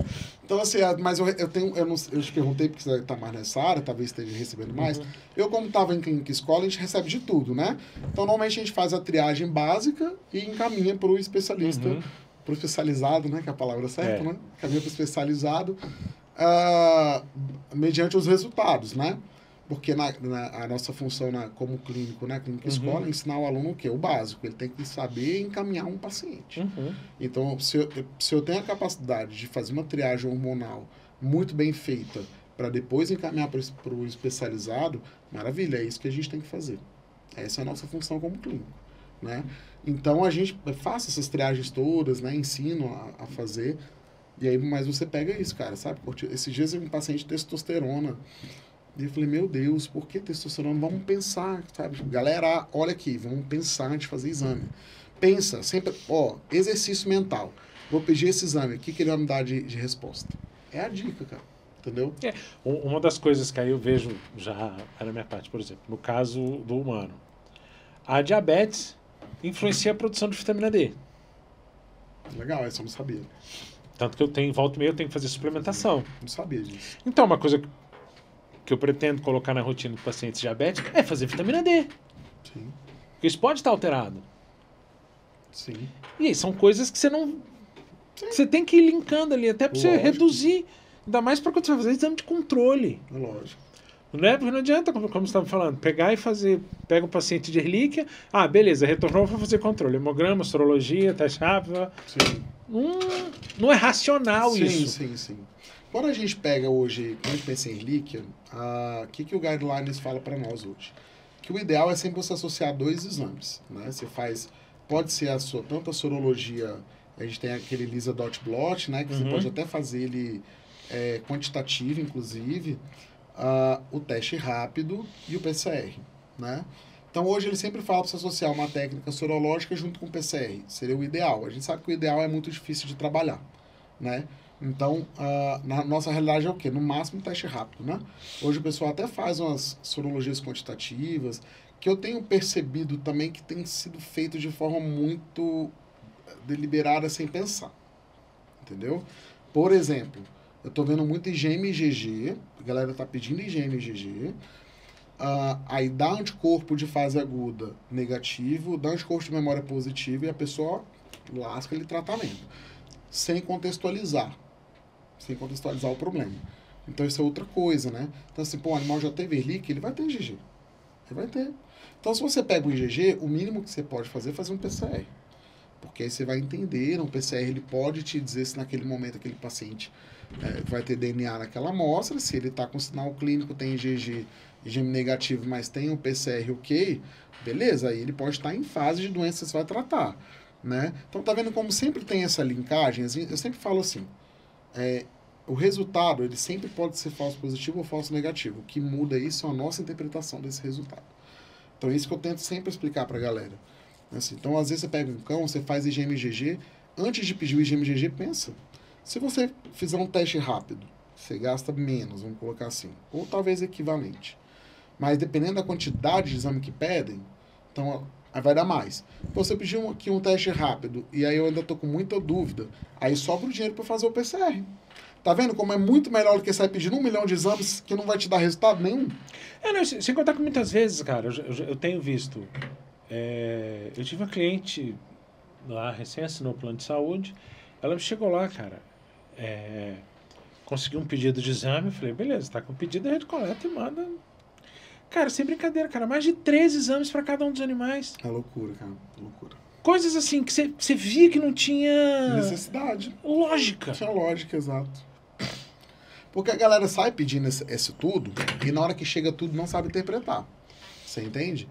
[SPEAKER 2] Então, assim, mas eu te perguntei, porque você tá mais nessa área, talvez esteja recebendo mais. Eu, como estava em clínica escola, a gente recebe de tudo, né? Então, normalmente a gente faz a triagem básica e encaminha para o especialista, para o especializado, né? Que é a palavra certa, né? Encaminha para o especializado, mediante os resultados, né? Porque a nossa função como clínico, né, clínica escola, é ensinar o aluno o quê? O básico. Ele tem que saber encaminhar um paciente. Então, se eu tenho a capacidade de fazer uma triagem hormonal muito bem feita para depois encaminhar para o especializado, maravilha, é isso que a gente tem que fazer. Essa é a nossa função como clínico, né? Então, a gente faça essas triagens todas, né, ensino a fazer, e aí, mas você pega isso, cara, sabe? Esses dias eu vi um paciente de testosterona. E eu falei, meu Deus, por que testosterona? Vamos pensar, sabe? Galera, olha aqui, vamos pensar antes de fazer exame. Pensa, sempre, exercício mental. Vou pedir esse exame, o que ele vai me dar de resposta? É a dica, cara, entendeu?
[SPEAKER 1] Uma das coisas que aí eu vejo já na minha parte, por exemplo, no caso do humano, a diabetes influencia a produção de vitamina D.
[SPEAKER 2] Legal, essa eu não sabia.
[SPEAKER 1] Tanto que volta e meia eu tenho que fazer suplementação.
[SPEAKER 2] Não sabia disso.
[SPEAKER 1] Então, uma coisa que eu pretendo colocar na rotina de pacientes diabéticos é fazer vitamina D.
[SPEAKER 2] Sim.
[SPEAKER 1] Porque isso pode estar alterado.
[SPEAKER 2] Sim.
[SPEAKER 1] E aí são coisas que você não... Você tem que ir linkando ali, até para você reduzir. Ainda mais para quando você vai fazer exame de controle.
[SPEAKER 2] É lógico.
[SPEAKER 1] Não é porque não adianta, como você estava falando, pegar e fazer, pega um paciente de relíquia, beleza, retornou para fazer controle, hemograma, sorologia, teste rápido.
[SPEAKER 2] Sim.
[SPEAKER 1] Não é racional isso.
[SPEAKER 2] Sim. Quando a gente pega hoje, quando a gente pensa em relíquia, o que o Guidelines fala para nós hoje? Que o ideal é sempre você associar 2 exames, né? Você faz, pode ser tanto a sorologia, a gente tem aquele Lisa Dot Blot, né? Que você pode até fazer ele quantitativo, inclusive, o teste rápido e o PCR, né? Então, hoje ele sempre fala para você associar uma técnica sorológica junto com o PCR. Seria o ideal. A gente sabe que o ideal é muito difícil de trabalhar, né? Então, na nossa realidade é o quê? No máximo, teste rápido, né? Hoje o pessoal até faz umas sorologias quantitativas, que eu tenho percebido também que tem sido feito de forma muito deliberada, sem pensar. Entendeu? Por exemplo, eu estou vendo muito IgM e IgG, a galera está pedindo IgM e IgG, aí dá anticorpo de fase aguda negativo, dá anticorpo de memória positivo e a pessoa lasca ele tratamento, sem contextualizar o problema. Então isso é outra coisa, né? Então assim, o animal já teve relíquia, ele vai ter IgG. Ele vai ter. Então se você pega o IgG, o mínimo que você pode fazer é fazer um PCR. Porque aí você vai entender, um PCR ele pode te dizer se naquele momento aquele paciente vai ter DNA naquela amostra, se ele está com sinal clínico, tem IgG negativo, mas tem um PCR ok, beleza, aí ele pode estar em fase de doença que você vai tratar, né? Então tá vendo como sempre tem essa linkagem? Eu sempre falo assim, o resultado ele sempre pode ser falso positivo ou falso negativo, o que muda isso é a nossa interpretação desse resultado. Então é isso que eu tento sempre explicar pra galera. Assim, então às vezes você pega um cão, você faz IgM e IgG, antes de pedir o IgM e IgG, pensa, se você fizer um teste rápido, você gasta menos, vamos colocar assim, ou talvez equivalente. Mas dependendo da quantidade de exame que pedem, então vai dar mais. Então, você pedir aqui um teste rápido e aí eu ainda estou com muita dúvida, aí sobra o dinheiro para fazer o PCR. Tá vendo como é muito melhor do que sair pedindo 1 milhão de exames que não vai te dar resultado nenhum?
[SPEAKER 1] Não, sem contar que muitas vezes, cara, eu tenho visto. Eu tive uma cliente lá, recém assinou o plano de saúde, ela chegou lá, cara, conseguiu um pedido de exame, eu falei, beleza, tá com o pedido, a gente coleta e manda. Cara, sem brincadeira, cara, mais de 13 exames para cada um dos animais.
[SPEAKER 2] É loucura, cara, loucura.
[SPEAKER 1] Coisas assim que você via que não tinha...
[SPEAKER 2] necessidade.
[SPEAKER 1] Lógica.
[SPEAKER 2] Tinha lógica, exato. Porque a galera sai pedindo esse tudo e na hora que chega tudo não sabe interpretar. Você entende?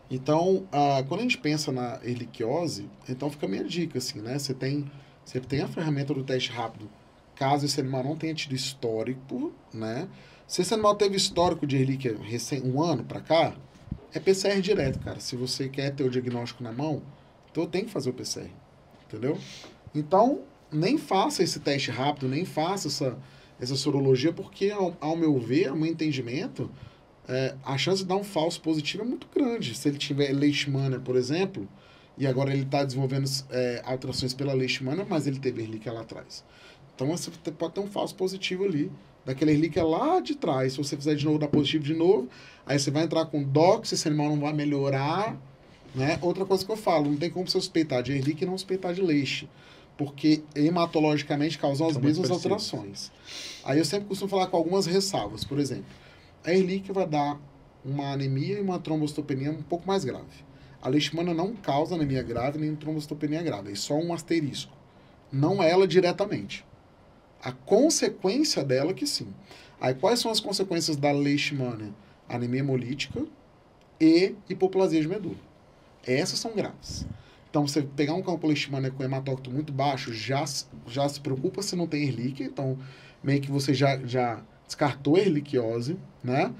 [SPEAKER 2] Então, quando a gente pensa na erliquiose, então fica a minha dica, assim, né? Você tem a ferramenta do teste rápido, caso esse animal não tenha tido histórico, né? Se esse animal teve histórico de relíquia um ano pra cá, é PCR direto, cara. Se você quer ter o diagnóstico na mão, então tem que fazer o PCR, entendeu? Então, nem faça esse teste rápido, nem faça essa sorologia, porque, ao meu ver, ao meu entendimento, a chance de dar um falso positivo é muito grande. Se ele tiver Leishmania, por exemplo, e agora ele está desenvolvendo alterações pela Leishmania, mas ele teve relíquia lá atrás. Então você pode ter um falso positivo ali, daquela relíquia lá de trás. Se você fizer de novo, dar positivo de novo, aí você vai entrar com DOX, esse animal não vai melhorar, né? Outra coisa que eu falo, não tem como você suspeitar de relíquia e não suspeitar de leixe, porque hematologicamente causam as mesmas alterações. Aí eu sempre costumo falar com algumas ressalvas. Por exemplo, a relíquia vai dar uma anemia e uma trombocitopenia um pouco mais grave. A leishmania não causa anemia grave nem trombocitopenia grave, é só um asterisco. Não ela diretamente. A consequência dela que sim. Aí quais são as consequências da leishmania? Anemia hemolítica e hipoplasia de medula. Essas são graves. Então, você pegar um campo leishmania com hematócrito muito baixo, já se preocupa se não tem relíquia. Então, meio que você já descartou a erliquiose, né?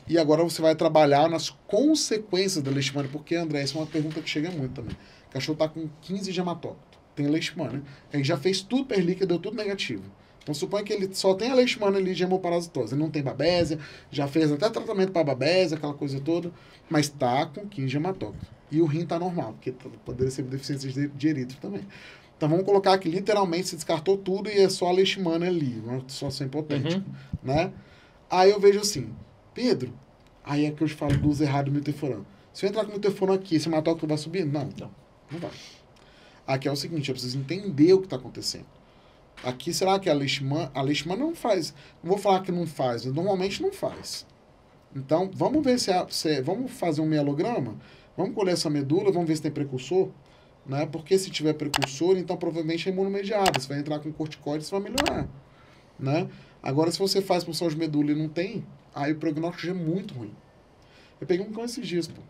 [SPEAKER 2] E agora você vai trabalhar nas consequências da leishmania. Porque, André, essa é uma pergunta que chega muito também. O cachorro está com 15 de hematócrito, tem leishmania. Ele já fez tudo para relíquia, deu tudo negativo. Então, suponha que ele só tem a leishmania ali de hemoparasitose. Ele não tem babésia, já fez até tratamento para babésia, aquela coisa toda, mas está com 15 de hematócrito. E o rim está normal, porque poderia ser deficiência de eritro também. Então, vamos colocar que literalmente se descartou tudo e é só a leishmania ali, uma situação hipotética, né? Aí eu vejo assim, Pedro, aí é que eu falo do uso errado do milteforano. Se eu entrar com o milteforano aqui, esse hematócrito vai subir? Não vai. Aqui é o seguinte, eu preciso entender o que está acontecendo. Aqui, será que a leishmania não faz? Não vou falar que não faz, mas normalmente não faz. Então, vamos ver vamos fazer um mielograma, vamos colher essa medula, vamos ver se tem precursor, né? Porque se tiver precursor, então provavelmente é imunomediado. Você vai entrar com corticoide, você vai melhorar, né? Agora, se você faz punção de medula e não tem, aí o prognóstico já é muito ruim. Eu peguei um cão esses dias, pô.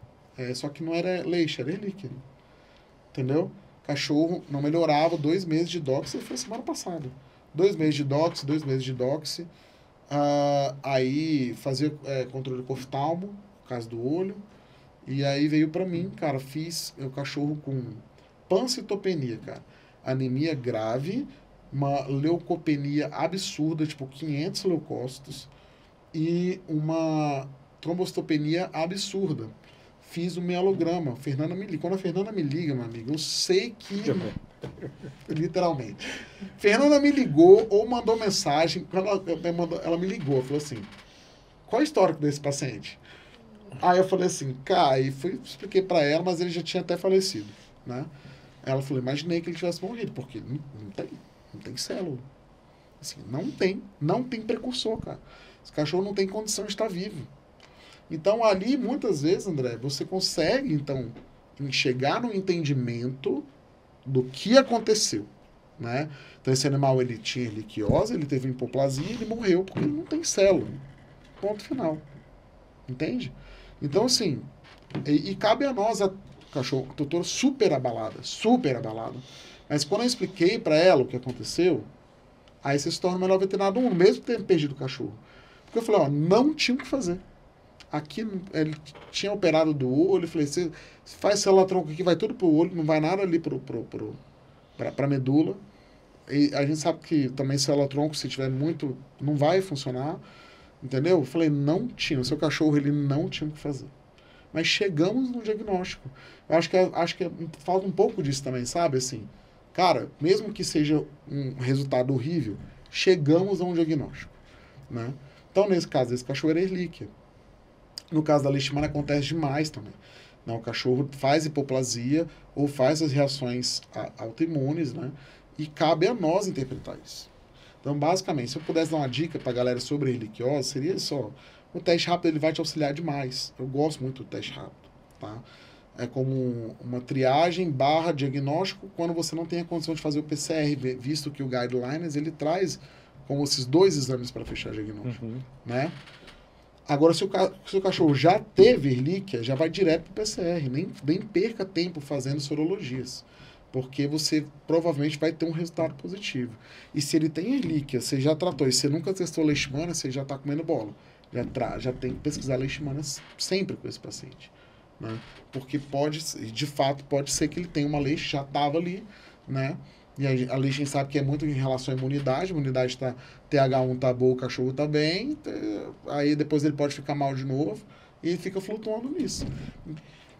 [SPEAKER 2] Só que não era leite, era relíquia. Entendeu? Cachorro não melhorava, 2 meses de doxy, foi semana passada. 2 meses de doxy, 2 meses de doxy. Aí fazia controle de oftalmo, por causa do olho. E aí veio pra mim, cara, fiz o cachorro com pancitopenia, cara. Anemia grave, uma leucopenia absurda, tipo 500 leucócitos, e uma trombocitopenia absurda. Fiz o mielograma. Quando a Fernanda me liga, meu amigo, eu sei que... literalmente. Fernanda me ligou ou mandou mensagem. Quando ela me ligou, falou assim, qual é o histórico desse paciente? Aí eu falei assim, cara, e expliquei pra ela, mas ele já tinha até falecido, né? Ela falou, imaginei que ele tivesse morrido, porque não tem célula. Assim, não tem precursor, cara. Esse cachorro não tem condição de estar vivo. Então, ali, muitas vezes, André, você consegue, então, chegar no entendimento do que aconteceu, né? Então, esse animal, ele tinha erliquiose, ele teve hipoplasia, ele morreu porque ele não tem célula. Ponto final. Entende? Então, assim, e cabe a nós, a cachorro, doutora super abalada. Mas quando eu expliquei para ela o que aconteceu, aí você se torna o melhor veterinário do mundo, mesmo tendo perdido o cachorro. Porque eu falei, ó, não tinha o que fazer. Aqui, ele tinha operado do olho, eu falei, você faz célula-tronco aqui, vai tudo pro olho, não vai nada ali pra medula. E a gente sabe que também célula-tronco, se tiver muito, não vai funcionar. Entendeu? Eu falei, não tinha. O seu cachorro, ele não tinha o que fazer. Mas chegamos no diagnóstico. Eu acho que falta um pouco disso também, sabe? Assim, cara, mesmo que seja um resultado horrível, chegamos a um diagnóstico, né? Então, nesse caso, esse cachorro era erlíquia. No caso da leishmania, acontece demais também. Não, o cachorro faz hipoplasia ou faz as reações autoimunes, né? E cabe a nós interpretar isso. Então, basicamente, se eu pudesse dar uma dica para a galera sobre a erliquiose, seria só, o teste rápido ele vai te auxiliar demais. Eu gosto muito do teste rápido, tá? É como uma triagem / diagnóstico quando você não tem a condição de fazer o PCR, visto que o Guidelines, ele traz como esses 2 exames para fechar diagnóstico, né? Agora, se o cachorro já teve erlíquia, já vai direto para o PCR, nem perca tempo fazendo sorologias. Porque você provavelmente vai ter um resultado positivo. E se ele tem erlíquia, você já tratou, e você nunca testou leishmania, você já está comendo bola. Já tem que pesquisar leishmania sempre com esse paciente. Né? Porque de fato, pode ser que ele tenha uma leixe, já estava ali, né? E a leixe a gente sabe que é muito em relação à imunidade. A imunidade está, TH1 está boa, o cachorro está bem, aí depois ele pode ficar mal de novo e fica flutuando nisso.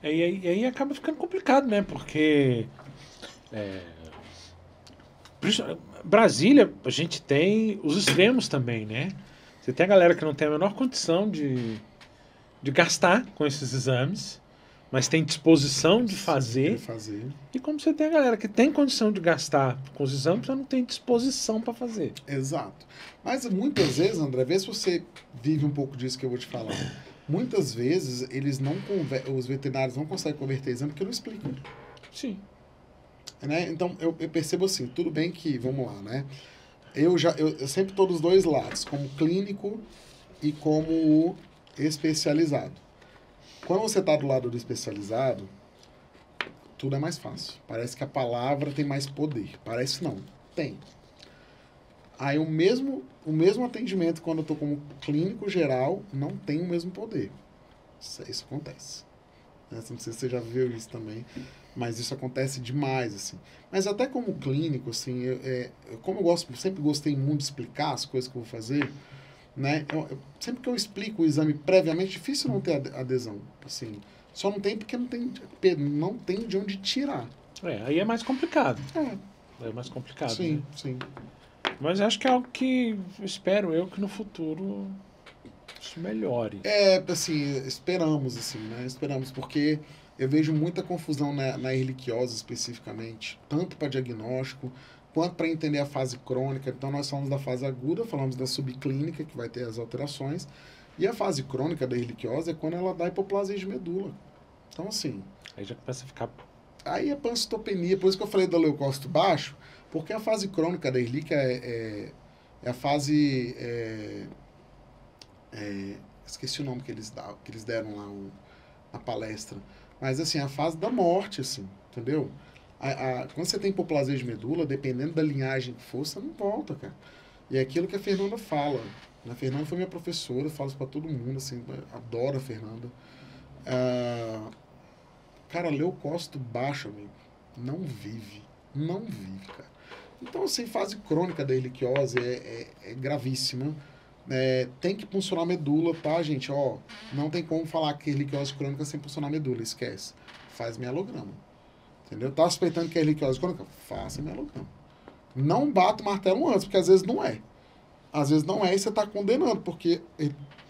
[SPEAKER 1] E aí acaba ficando complicado, né? Porque... Brasília, a gente tem os extremos também, né? Você tem a galera que não tem a menor condição de gastar com esses exames, mas tem disposição de fazer. E como você tem a galera que tem condição de gastar com os exames, mas não tem disposição para fazer.
[SPEAKER 2] Exato. Mas muitas vezes, André, vê se você vive um pouco disso que eu vou te falar. Muitas vezes, os veterinários não conseguem converter exame porque não explicam.
[SPEAKER 1] Sim.
[SPEAKER 2] Né? Então, eu percebo assim, tudo bem que, vamos lá, né? Eu sempre estou dos 2 lados, como clínico e como especializado. Quando você está do lado do especializado, tudo é mais fácil. Parece que a palavra tem mais poder. Parece não. Tem. Aí o mesmo atendimento quando eu estou como clínico geral não tem o mesmo poder. Isso acontece. Não sei se você já viu isso também, mas isso acontece demais, assim. Mas até como clínico, assim, como sempre gostei muito de explicar as coisas que eu vou fazer, né? Sempre que eu explico o exame previamente, difícil não ter adesão, assim. Só não tem porque não tem de onde tirar.
[SPEAKER 1] Aí é mais complicado. É mais complicado.
[SPEAKER 2] Sim,
[SPEAKER 1] né?
[SPEAKER 2] Sim.
[SPEAKER 1] Mas acho que é algo que espero eu que no futuro isso melhore.
[SPEAKER 2] Assim, esperamos, assim, né? Esperamos, porque eu vejo muita confusão na erliquiose especificamente, tanto para diagnóstico, quanto para entender a fase crônica. Então, nós falamos da fase aguda, falamos da subclínica, que vai ter as alterações, e a fase crônica da erliquiose é quando ela dá hipoplasia de medula. Então, assim...
[SPEAKER 1] Aí já começa a ficar...
[SPEAKER 2] Aí é pancitopenia, por isso que eu falei do leucócito baixo, porque a fase crônica da erlíquia é a fase... esqueci o nome que eles deram lá na palestra. Mas, assim, a fase da morte, assim, entendeu? Quando você tem hipoplasia de medula, dependendo da linhagem que for, você não volta, cara. E é aquilo que a Fernanda fala. A Fernanda foi minha professora, eu falo isso pra todo mundo, assim, adoro a Fernanda. Cara, leucócito baixo, amigo, não vive, cara. Então, assim, fase crônica da erliquiose é gravíssima. Tem que puncionar a medula, tá, gente? Ó, não tem como falar que erliquiose crônica sem puncionar a medula, esquece. Faz mielograma. Entendeu? Tá suspeitando que é erliquiose crônica? Faça mielograma. Não bata o martelo antes, porque às vezes não é. Às vezes não é e você tá condenando, porque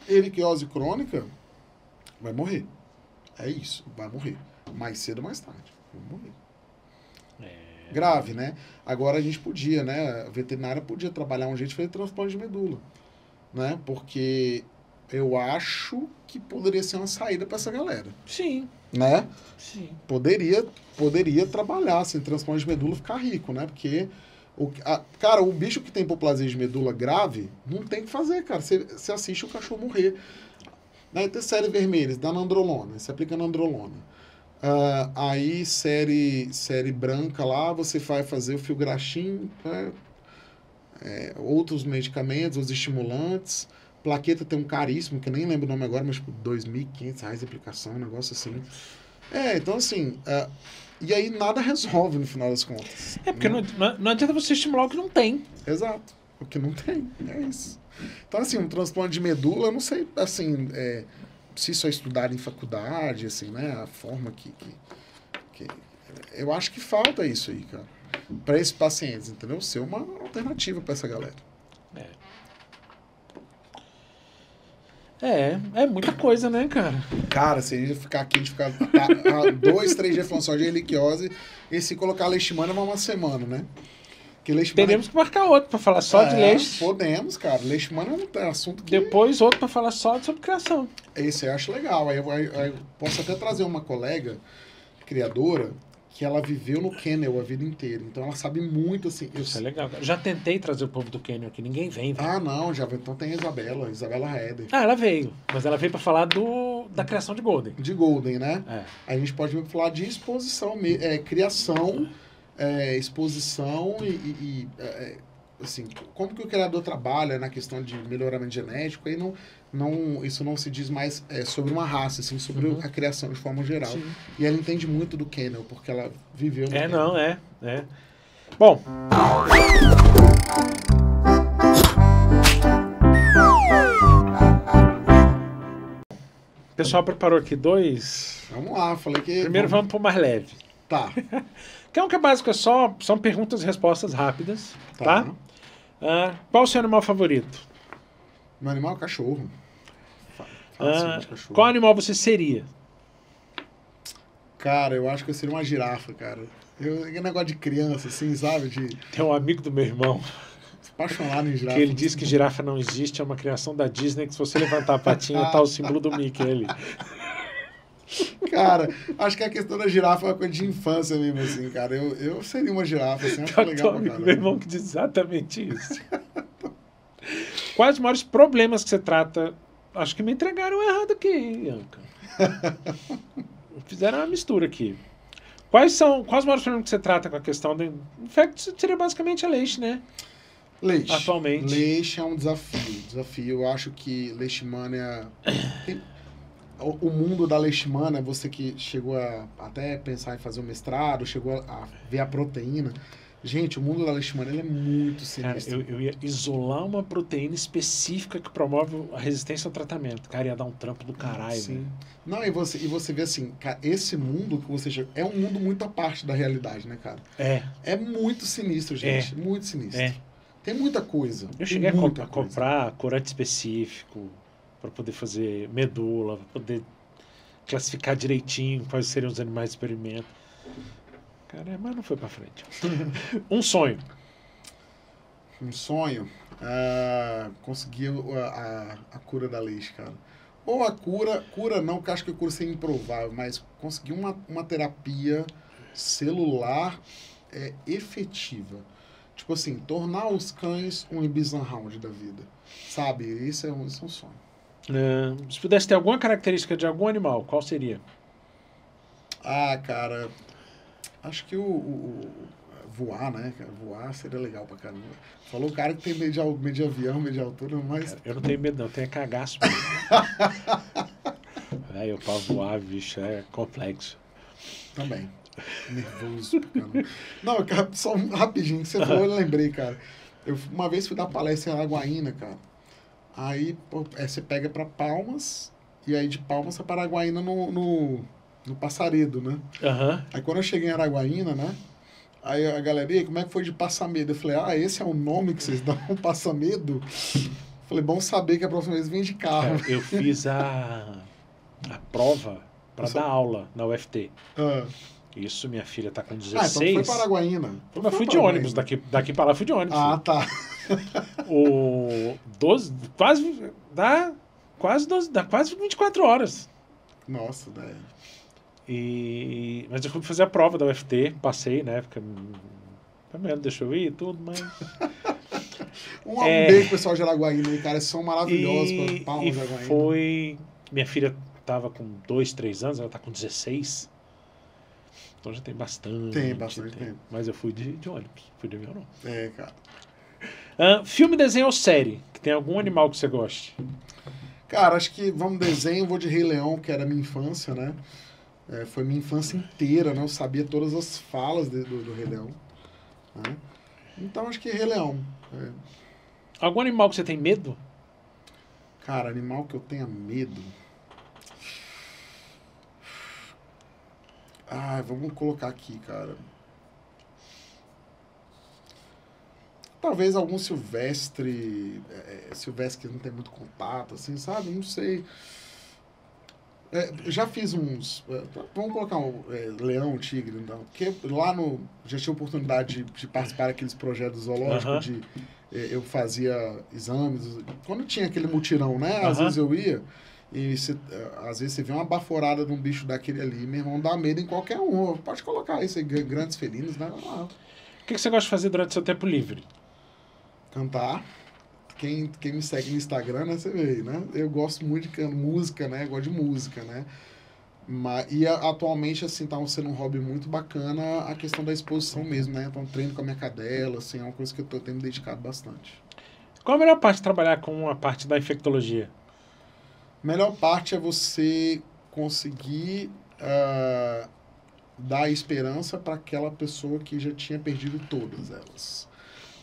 [SPEAKER 2] erliquiose crônica vai morrer. É isso, vai morrer. Mais cedo ou mais tarde. Vai morrer. Grave, né? Agora a gente podia, né? A veterinária podia trabalhar um jeito de fazer transplante de medula. Né? Porque eu acho que poderia ser uma saída para essa galera.
[SPEAKER 1] Sim.
[SPEAKER 2] Né?
[SPEAKER 1] Sim.
[SPEAKER 2] Poderia trabalhar, assim, transplante de medula ficar rico, né? Porque, cara, o bicho que tem hipoplasia de medula grave, não tem o que fazer, cara. Você assiste o cachorro morrer. Né? Tem série vermelha, dá nandrolona, você aplica nandrolona. Aí, série branca lá, você vai fazer o filgrastim, né? Outros medicamentos, os estimulantes. Plaqueta tem um caríssimo, que eu nem lembro o nome agora, mas tipo, R$2.500 a aplicação, um negócio assim. Então assim, e aí nada resolve no final das contas.
[SPEAKER 1] Porque não adianta você estimular o que não tem.
[SPEAKER 2] Exato, o que não tem, é isso. Então assim, um transplante de medula, eu não sei, assim, se só estudar em faculdade, assim, né, a forma que eu acho que falta isso aí, cara. Para esses pacientes, entendeu? Ser uma alternativa para essa galera.
[SPEAKER 1] É muita coisa, né, cara?
[SPEAKER 2] Cara, se a gente ficar aqui, a gente ficar 2, 3 dias falando só de erliquiose, e se colocar leishmania, vai uma semana, né?
[SPEAKER 1] Teremos que marcar outro para falar só de leite.
[SPEAKER 2] Podemos, cara. Leishmania é um assunto que...
[SPEAKER 1] Depois outro para falar só sobre criação.
[SPEAKER 2] Esse eu acho legal. Aí eu posso até trazer uma colega criadora que ela viveu no kennel a vida inteira. Então ela sabe muito, assim...
[SPEAKER 1] Isso é legal. Já tentei trazer o povo do kennel aqui, ninguém vem, velho.
[SPEAKER 2] Ah, não, já veio. Então tem a Isabela Heder.
[SPEAKER 1] Ela veio. Mas ela veio para falar da criação de Golden.
[SPEAKER 2] De Golden, né? Aí a gente pode falar de exposição, criação, exposição e assim, como que o criador trabalha na questão de melhoramento genético, aí isso não se diz mais sobre uma raça, assim, sobre a criação de forma geral. Sim. E ela entende muito do kennel, porque ela viveu no kennel.
[SPEAKER 1] Não, Bom... O pessoal preparou aqui 2...
[SPEAKER 2] Vamos lá, falei que...
[SPEAKER 1] Primeiro vamos pro mais leve.
[SPEAKER 2] Tá.
[SPEAKER 1] Que é um que é básico, são perguntas e respostas rápidas, tá? Qual o seu animal favorito?
[SPEAKER 2] Meu animal é cachorro.
[SPEAKER 1] Cachorro. Qual animal você seria?
[SPEAKER 2] Cara, eu acho que eu seria uma girafa, cara. É negócio de criança, assim, sabe?
[SPEAKER 1] Tem um amigo do meu irmão...
[SPEAKER 2] apaixonado em girafa.
[SPEAKER 1] Que ele diz que girafa não existe, é uma criação da Disney, que se você levantar a patinha, tá o símbolo do Mickey ali.
[SPEAKER 2] Cara, acho que a questão da girafa é uma coisa de infância mesmo, assim, cara. Eu seria uma girafa, assim, acho legal pra caramba.
[SPEAKER 1] Meu irmão que diz exatamente isso. Quais os maiores problemas que você trata? Acho que me entregaram errado aqui, Ianca. Fizeram uma mistura aqui. Quais os maiores problemas que você trata com a questão do... Infecto seria basicamente a leite, né?
[SPEAKER 2] Leite.
[SPEAKER 1] Atualmente.
[SPEAKER 2] Leite é um desafio. Eu acho que leishmania... O mundo da leishmania, você que chegou a até pensar em fazer um mestrado, chegou a ver a proteína. Gente, o mundo da leishmania ele é muito sinistro.
[SPEAKER 1] Cara, eu ia isolar uma proteína específica que promove a resistência ao tratamento. Cara, ia dar um trampo do caralho.
[SPEAKER 2] Sim.
[SPEAKER 1] Véio.
[SPEAKER 2] Não, e você vê assim, cara, esse mundo que você chega... É um mundo muito à parte da realidade, né, cara? É muito sinistro, gente. Muito sinistro. Tem muita coisa.
[SPEAKER 1] Eu cheguei a comprar corante específico para poder fazer medula, para poder classificar direitinho quais seriam os animais de experimento. Cara, mas não foi para frente. Um sonho.
[SPEAKER 2] Um sonho, conseguir a cura da leite, cara. Ou a cura não, porque acho que a cura seria improvável, mas conseguir uma terapia celular efetiva. Tipo assim, tornar os cães um Ibizan Hound da vida. Sabe? Isso é um sonho.
[SPEAKER 1] Se pudesse ter alguma característica de algum animal, qual seria?
[SPEAKER 2] Cara, acho que voar, né? Voar seria legal pra caramba. Falou o cara que tem medo de avião, medo de altura, mas...
[SPEAKER 1] Cara, eu não tenho medo não, eu tenho cagaço. Eu pra voar, bicho, é complexo.
[SPEAKER 2] Também. Nervoso pra caramba. Não, cara, só rapidinho, que você falou, eu lembrei, cara. Eu uma vez fui dar palestra em Araguaína, cara. Aí você pega pra Palmas, e aí de Palmas você para Araguaína no Passaredo, né? Aí quando eu cheguei em Araguaína, né? Aí a galera, e aí, como é que foi de Passamedo? Eu falei, esse é o nome que vocês dão, Passamedo? Falei, bom saber que a próxima vez vem de carro.
[SPEAKER 1] Eu fiz a prova para dar aula na UFT. Isso, minha filha tá com 16.
[SPEAKER 2] Então foi para Araguaína.
[SPEAKER 1] Mas fui de ônibus, daqui para lá fui de ônibus.
[SPEAKER 2] Tá.
[SPEAKER 1] Dá quase 24 horas.
[SPEAKER 2] Nossa, velho.
[SPEAKER 1] Mas eu fui fazer a prova da UFT, passei, né? Porque também deixou eu ir tudo, mas...
[SPEAKER 2] Um beijo, pessoal de Araguaína, cara, são maravilhosos para Palmas de Araguaína.
[SPEAKER 1] Minha filha tava com 2, 3 anos, ela tá com 16. Então já tem bastante.
[SPEAKER 2] Tem bastante tempo.
[SPEAKER 1] Mas eu fui de ônibus, fui de avião não.
[SPEAKER 2] Cara.
[SPEAKER 1] Filme, desenho ou série? Que tem algum animal que você goste?
[SPEAKER 2] Cara, acho que vamos desenho, vou de Rei Leão, que era minha infância, né? Foi minha infância inteira, né? Eu sabia todas as falas do Rei Leão. Né? Então acho que Rei Leão.
[SPEAKER 1] Algum animal que você tem medo?
[SPEAKER 2] Cara, animal que eu tenha medo... vamos colocar aqui, cara. Talvez algum silvestre que não tem muito contato, assim, sabe? Não sei. Já fiz uns... vamos colocar leão, tigre, então. Porque lá já tinha oportunidade de participar daqueles projetos zoológicos, eu fazia exames. Quando tinha aquele mutirão, né? Às vezes eu ia... E às vezes você vê uma baforada de um bicho daquele ali, meu irmão, dá medo em qualquer um. Pode colocar isso aí, grandes felinos, né?
[SPEAKER 1] O que você gosta de fazer durante seu tempo livre?
[SPEAKER 2] Cantar. Quem me segue no Instagram, né, você vê, né? Eu gosto muito de música, né? Eu gosto de música, né? E atualmente, assim, tá sendo um hobby muito bacana a questão da exposição mesmo, né? Então, treino com a minha cadela, assim, é uma coisa que eu tenho me dedicado bastante.
[SPEAKER 1] Qual a melhor parte de trabalhar com a parte da infectologia?
[SPEAKER 2] A melhor parte é você conseguir dar esperança para aquela pessoa que já tinha perdido todas elas.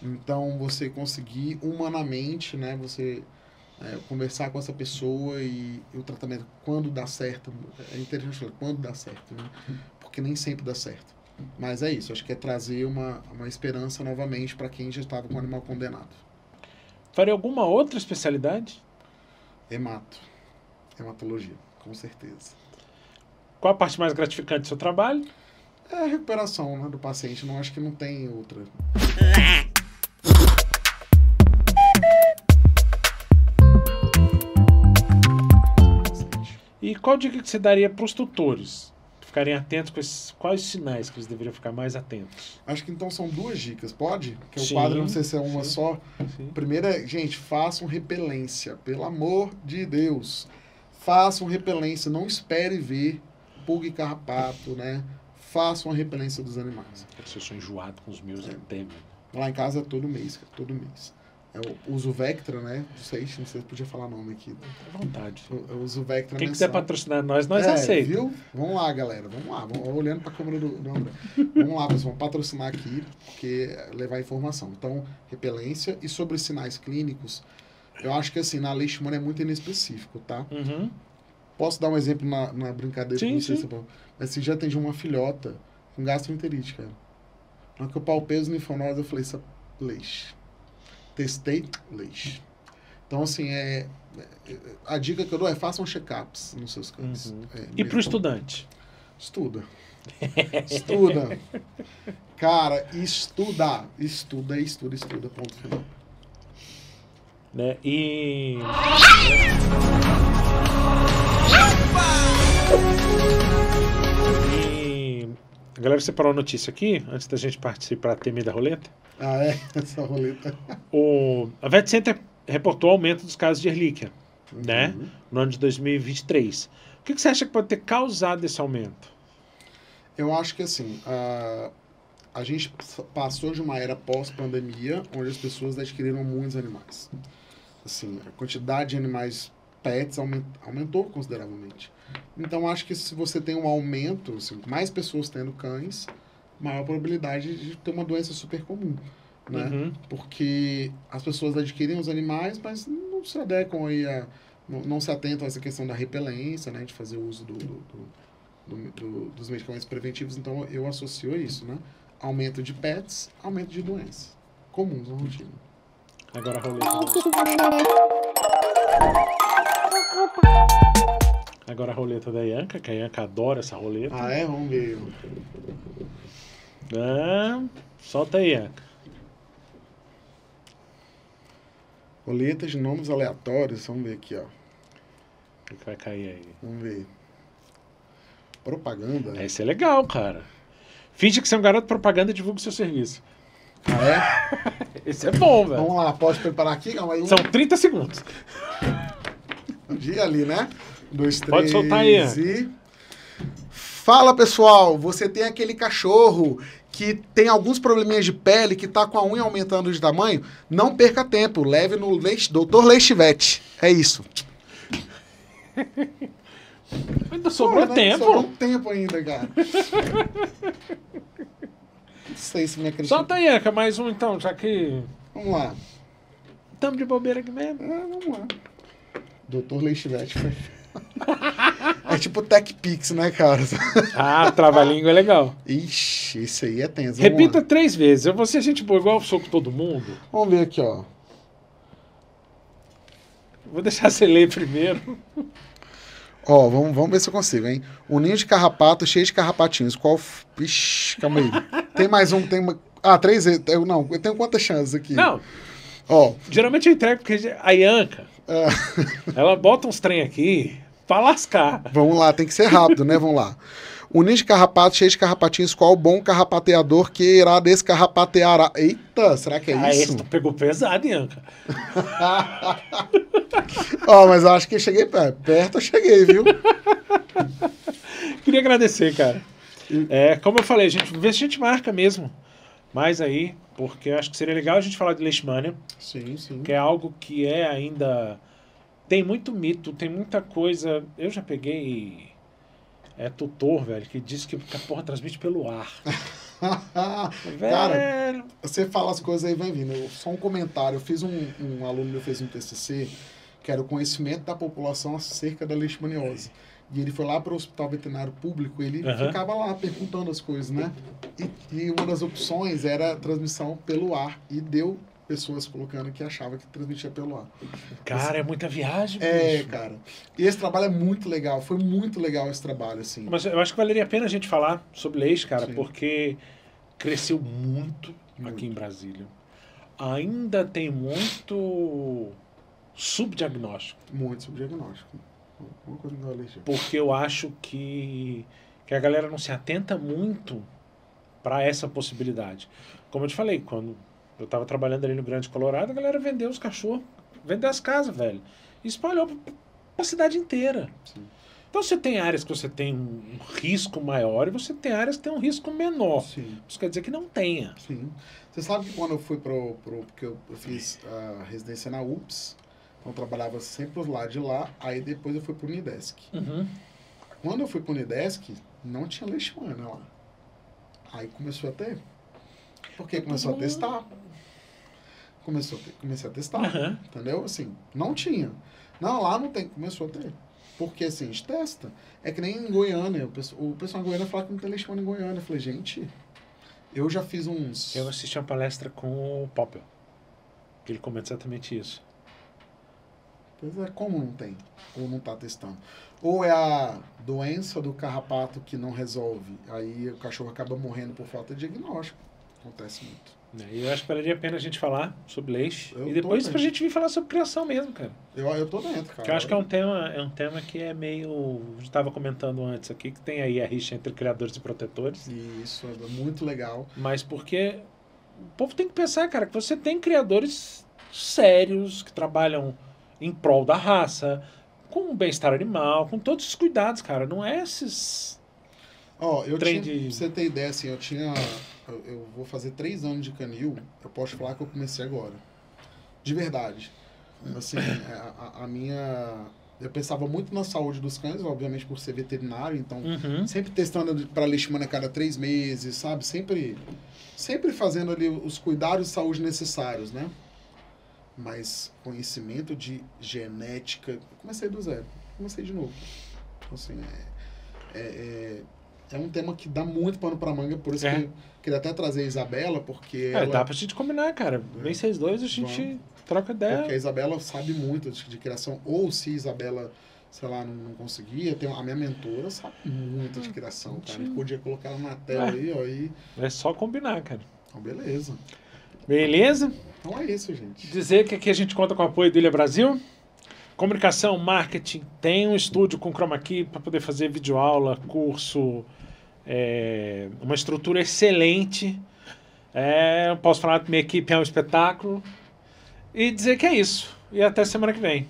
[SPEAKER 2] Então, você conseguir humanamente, né, você conversar com essa pessoa e o tratamento, quando dá certo, é interessante falar, quando dá certo, né? Porque nem sempre dá certo. Mas é isso, acho que é trazer uma esperança novamente para quem já estava com o animal condenado.
[SPEAKER 1] Faria alguma outra especialidade?
[SPEAKER 2] Hematologia, com certeza.
[SPEAKER 1] Qual a parte mais gratificante do seu trabalho?
[SPEAKER 2] É a recuperação, né, do paciente. Não acho que não tem outra.
[SPEAKER 1] E qual dica que você daria para os tutores? Ficarem atentos com quais sinais que eles deveriam ficar mais atentos?
[SPEAKER 2] Acho que então são 2 dicas, pode? Que o quadro não sei se é uma só.
[SPEAKER 1] Sim.
[SPEAKER 2] Primeira, gente, façam repelência, pelo amor de Deus. Façam repelência, não espere ver pulga e carrapato, né? Façam a repelência dos animais.
[SPEAKER 1] Eu sou enjoado com os meus até.
[SPEAKER 2] Lá em casa é todo mês, cara, todo mês. Eu uso o Vectra, né? Não sei se podia falar nome aqui.
[SPEAKER 1] À vontade.
[SPEAKER 2] Eu uso o Vectra.
[SPEAKER 1] Quem quiser patrocinar nós aceitamos.
[SPEAKER 2] Viu? Vamos lá, galera. Vamos lá. Olhando para a câmera do André. Vamos lá, pessoal. Vamos patrocinar aqui, porque levar informação. Então, repelência e sobre sinais clínicos, eu acho que assim, na leishmania é muito inespecífico, tá? Posso dar um exemplo na brincadeira?
[SPEAKER 1] Sim, sim.
[SPEAKER 2] Mas assim, já atendi uma filhota com gastroenterite, cara. Na hora que eu palpei os linfonodos, eu falei, isso é leixe. Testei, leixe. Então, assim, a dica que eu dou é façam check-ups nos seus cães.
[SPEAKER 1] E para o estudante?
[SPEAKER 2] Estuda. Estuda. Cara, estuda. Estuda, ponto final.
[SPEAKER 1] Né? E a galera separou a notícia aqui, antes da gente partir para a temida roleta.
[SPEAKER 2] Ah, é? Essa roleta.
[SPEAKER 1] A Vet Center reportou aumento dos casos de Ehrlichia, né? No ano de 2023. O que você acha que pode ter causado esse aumento?
[SPEAKER 2] Eu acho que assim, a gente passou de uma era pós-pandemia, onde as pessoas adquiriram muitos animais. Assim, a quantidade de animais pets aumentou consideravelmente. Então, acho que se você tem um aumento, assim, mais pessoas tendo cães, maior probabilidade de ter uma doença super comum, né? Porque as pessoas adquirem os animais, mas não se adequam aí não se atentam a essa questão da repelência, né? De fazer uso dos medicamentos preventivos. Então, eu associo a isso, né? Aumento de pets, aumento de doenças comuns na rotina.
[SPEAKER 1] Agora a roleta. Agora a roleta da Ianca, que a Ianca adora essa roleta.
[SPEAKER 2] Ah, é? Vamos ver.
[SPEAKER 1] Solta aí, Ianca.
[SPEAKER 2] Roletas de nomes aleatórios. Vamos ver aqui, ó.
[SPEAKER 1] O que vai cair aí?
[SPEAKER 2] Vamos ver. Propaganda.
[SPEAKER 1] Esse é legal, cara. Finge que você é um garoto propaganda e divulga o seu serviço.
[SPEAKER 2] Ah, é?
[SPEAKER 1] Esse é bom, velho.
[SPEAKER 2] Vamos lá, pode preparar aqui? Calma aí.
[SPEAKER 1] São 30 segundos.
[SPEAKER 2] Um dia ali, né? 2, 3
[SPEAKER 1] Pode soltar aí.
[SPEAKER 2] E... Fala, pessoal. Você tem aquele cachorro que tem alguns probleminhas de pele, que tá com a unha aumentando de tamanho? Não perca tempo. Leve no Dr. Leite Vet. É isso.
[SPEAKER 1] Ainda sobrou tempo.
[SPEAKER 2] Sobrou tempo ainda, cara. Não sei se me acredita.
[SPEAKER 1] Solta aí, Ianca, mais um então, já que...
[SPEAKER 2] Vamos lá.
[SPEAKER 1] Tamo de bobeira aqui mesmo.
[SPEAKER 2] Vamos lá. Dr. Leite Vet foi... É tipo TechPix, né, cara?
[SPEAKER 1] Ah, trava-língua é legal.
[SPEAKER 2] Ixi, isso aí é tenso.
[SPEAKER 1] Repita 3 vezes. Eu vou ser gente boa, igual eu sou com todo mundo.
[SPEAKER 2] Vamos ver aqui, ó.
[SPEAKER 1] Vou deixar você ler primeiro.
[SPEAKER 2] Ó, vamos ver se eu consigo, hein? Um ninho de carrapato cheio de carrapatinhos. Qual... Ixi, calma aí. Tem mais um, tem... Ah, 3 vezes. Não, eu tenho quantas chances aqui?
[SPEAKER 1] Não.
[SPEAKER 2] Ó.
[SPEAKER 1] Geralmente eu entrego porque a Ianca, ela bota uns trem aqui pra lascar.
[SPEAKER 2] Vamos lá, tem que ser rápido, né? Vamos lá. Um ninho de carrapato cheio de carrapatinhos. Qual bom carrapateador que irá descarrapatear? Eita, será que é isso?
[SPEAKER 1] Esse tu pegou pesado, Ianca.
[SPEAKER 2] Ó, mas eu acho que eu cheguei perto, eu cheguei, viu?
[SPEAKER 1] Queria agradecer, cara. Como eu falei, vê se a gente marca mesmo. Mais aí, porque eu acho que seria legal a gente falar de Leishmania.
[SPEAKER 2] Sim, sim.
[SPEAKER 1] Que é algo que ainda... Tem muito mito, tem muita coisa... Eu já peguei... tutor, velho, que diz que a porra transmite pelo ar.
[SPEAKER 2] Cara, você fala as coisas aí, vai vindo. Só um comentário. Eu fiz um aluno meu fez um TCC, que era o conhecimento da população acerca da leishmaniose. E ele foi lá para o hospital veterinário público, ele ficava lá perguntando as coisas, né? E uma das opções era transmissão pelo ar. E deu pessoas colocando que achava que transmitia pelo ar.
[SPEAKER 1] Cara, é muita viagem,
[SPEAKER 2] bicho. Cara. E esse trabalho é muito legal. Foi muito legal esse trabalho, assim.
[SPEAKER 1] Mas eu acho que valeria a pena a gente falar sobre leite, cara, porque cresceu muito aqui em Brasília. Ainda tem muito subdiagnóstico.
[SPEAKER 2] Muito subdiagnóstico. Uma coisa não é
[SPEAKER 1] porque eu acho que a galera não se atenta muito para essa possibilidade. Como eu te falei, quando eu tava trabalhando ali no Grande Colorado, a galera vendeu os cachorros, vendeu as casas, velho. E espalhou pra cidade inteira.
[SPEAKER 2] Sim.
[SPEAKER 1] Então você tem áreas que você tem um risco maior e você tem áreas que tem um risco menor.
[SPEAKER 2] Sim.
[SPEAKER 1] Isso quer dizer que não tenha.
[SPEAKER 2] Sim. Você sabe que quando eu fui porque eu fiz a residência na UPS, então eu trabalhava sempre pro lado de lá, aí depois eu fui pro Unidesc. Quando eu fui pro Unidesc, não tinha leishmania lá. Aí começou a ter. Porque começou a testar. Comecei a testar, entendeu? Assim, não tinha. Não, lá não tem. Começou a ter. Porque, assim, a gente testa. É que nem em Goiânia. O pessoal em Goiânia fala que não tem leishmania em Goiânia. Eu falei, gente, eu já fiz uns...
[SPEAKER 1] Eu assisti uma palestra com o Popper, que ele comenta exatamente isso.
[SPEAKER 2] Pois é, como não tem? Ou não está testando? Ou é a doença do carrapato que não resolve, aí o cachorro acaba morrendo por falta de diagnóstico. Acontece muito.
[SPEAKER 1] Eu acho que valeria a pena a gente falar sobre leite e depois pra gente vir falar sobre criação mesmo, cara.
[SPEAKER 2] Eu tô dentro, cara.
[SPEAKER 1] Que eu acho que é um tema que é meio... A gente estava comentando antes aqui, que tem aí a rixa entre criadores e protetores.
[SPEAKER 2] Isso, é muito legal.
[SPEAKER 1] Mas porque o povo tem que pensar, cara, que você tem criadores sérios, que trabalham em prol da raça, com o bem-estar animal, com todos os cuidados, cara. Não é esses...
[SPEAKER 2] Pra você ter ideia, assim, eu vou fazer 3 anos de canil, eu posso falar que eu comecei agora. De verdade. Assim, a minha... Eu pensava muito na saúde dos cães, obviamente por ser veterinário, então sempre testando para leishmania a cada 3 meses, sabe? Sempre fazendo ali os cuidados de saúde necessários, né? Mas conhecimento de genética, eu comecei do zero, comecei de novo. Então, assim, é um tema que dá muito pano pra manga, por isso que eu queria até trazer a Isabela, porque ela...
[SPEAKER 1] Dá pra gente combinar, cara. Vem vocês dois, a gente troca ideia.
[SPEAKER 2] Porque a Isabela sabe muito de criação, ou se a Isabela, sei lá, não conseguia, a minha mentora sabe muito de criação, cara. A gente podia colocar ela na tela aí, ó.
[SPEAKER 1] É só combinar, cara.
[SPEAKER 2] Então, beleza.
[SPEAKER 1] Beleza?
[SPEAKER 2] Então é isso, gente.
[SPEAKER 1] Dizer que aqui a gente conta com o apoio do Ilha Brasil. Comunicação, marketing, tem um estúdio com Chroma Key para poder fazer videoaula, curso, uma estrutura excelente. Eu posso falar que minha equipe é um espetáculo. E dizer que é isso. E até semana que vem.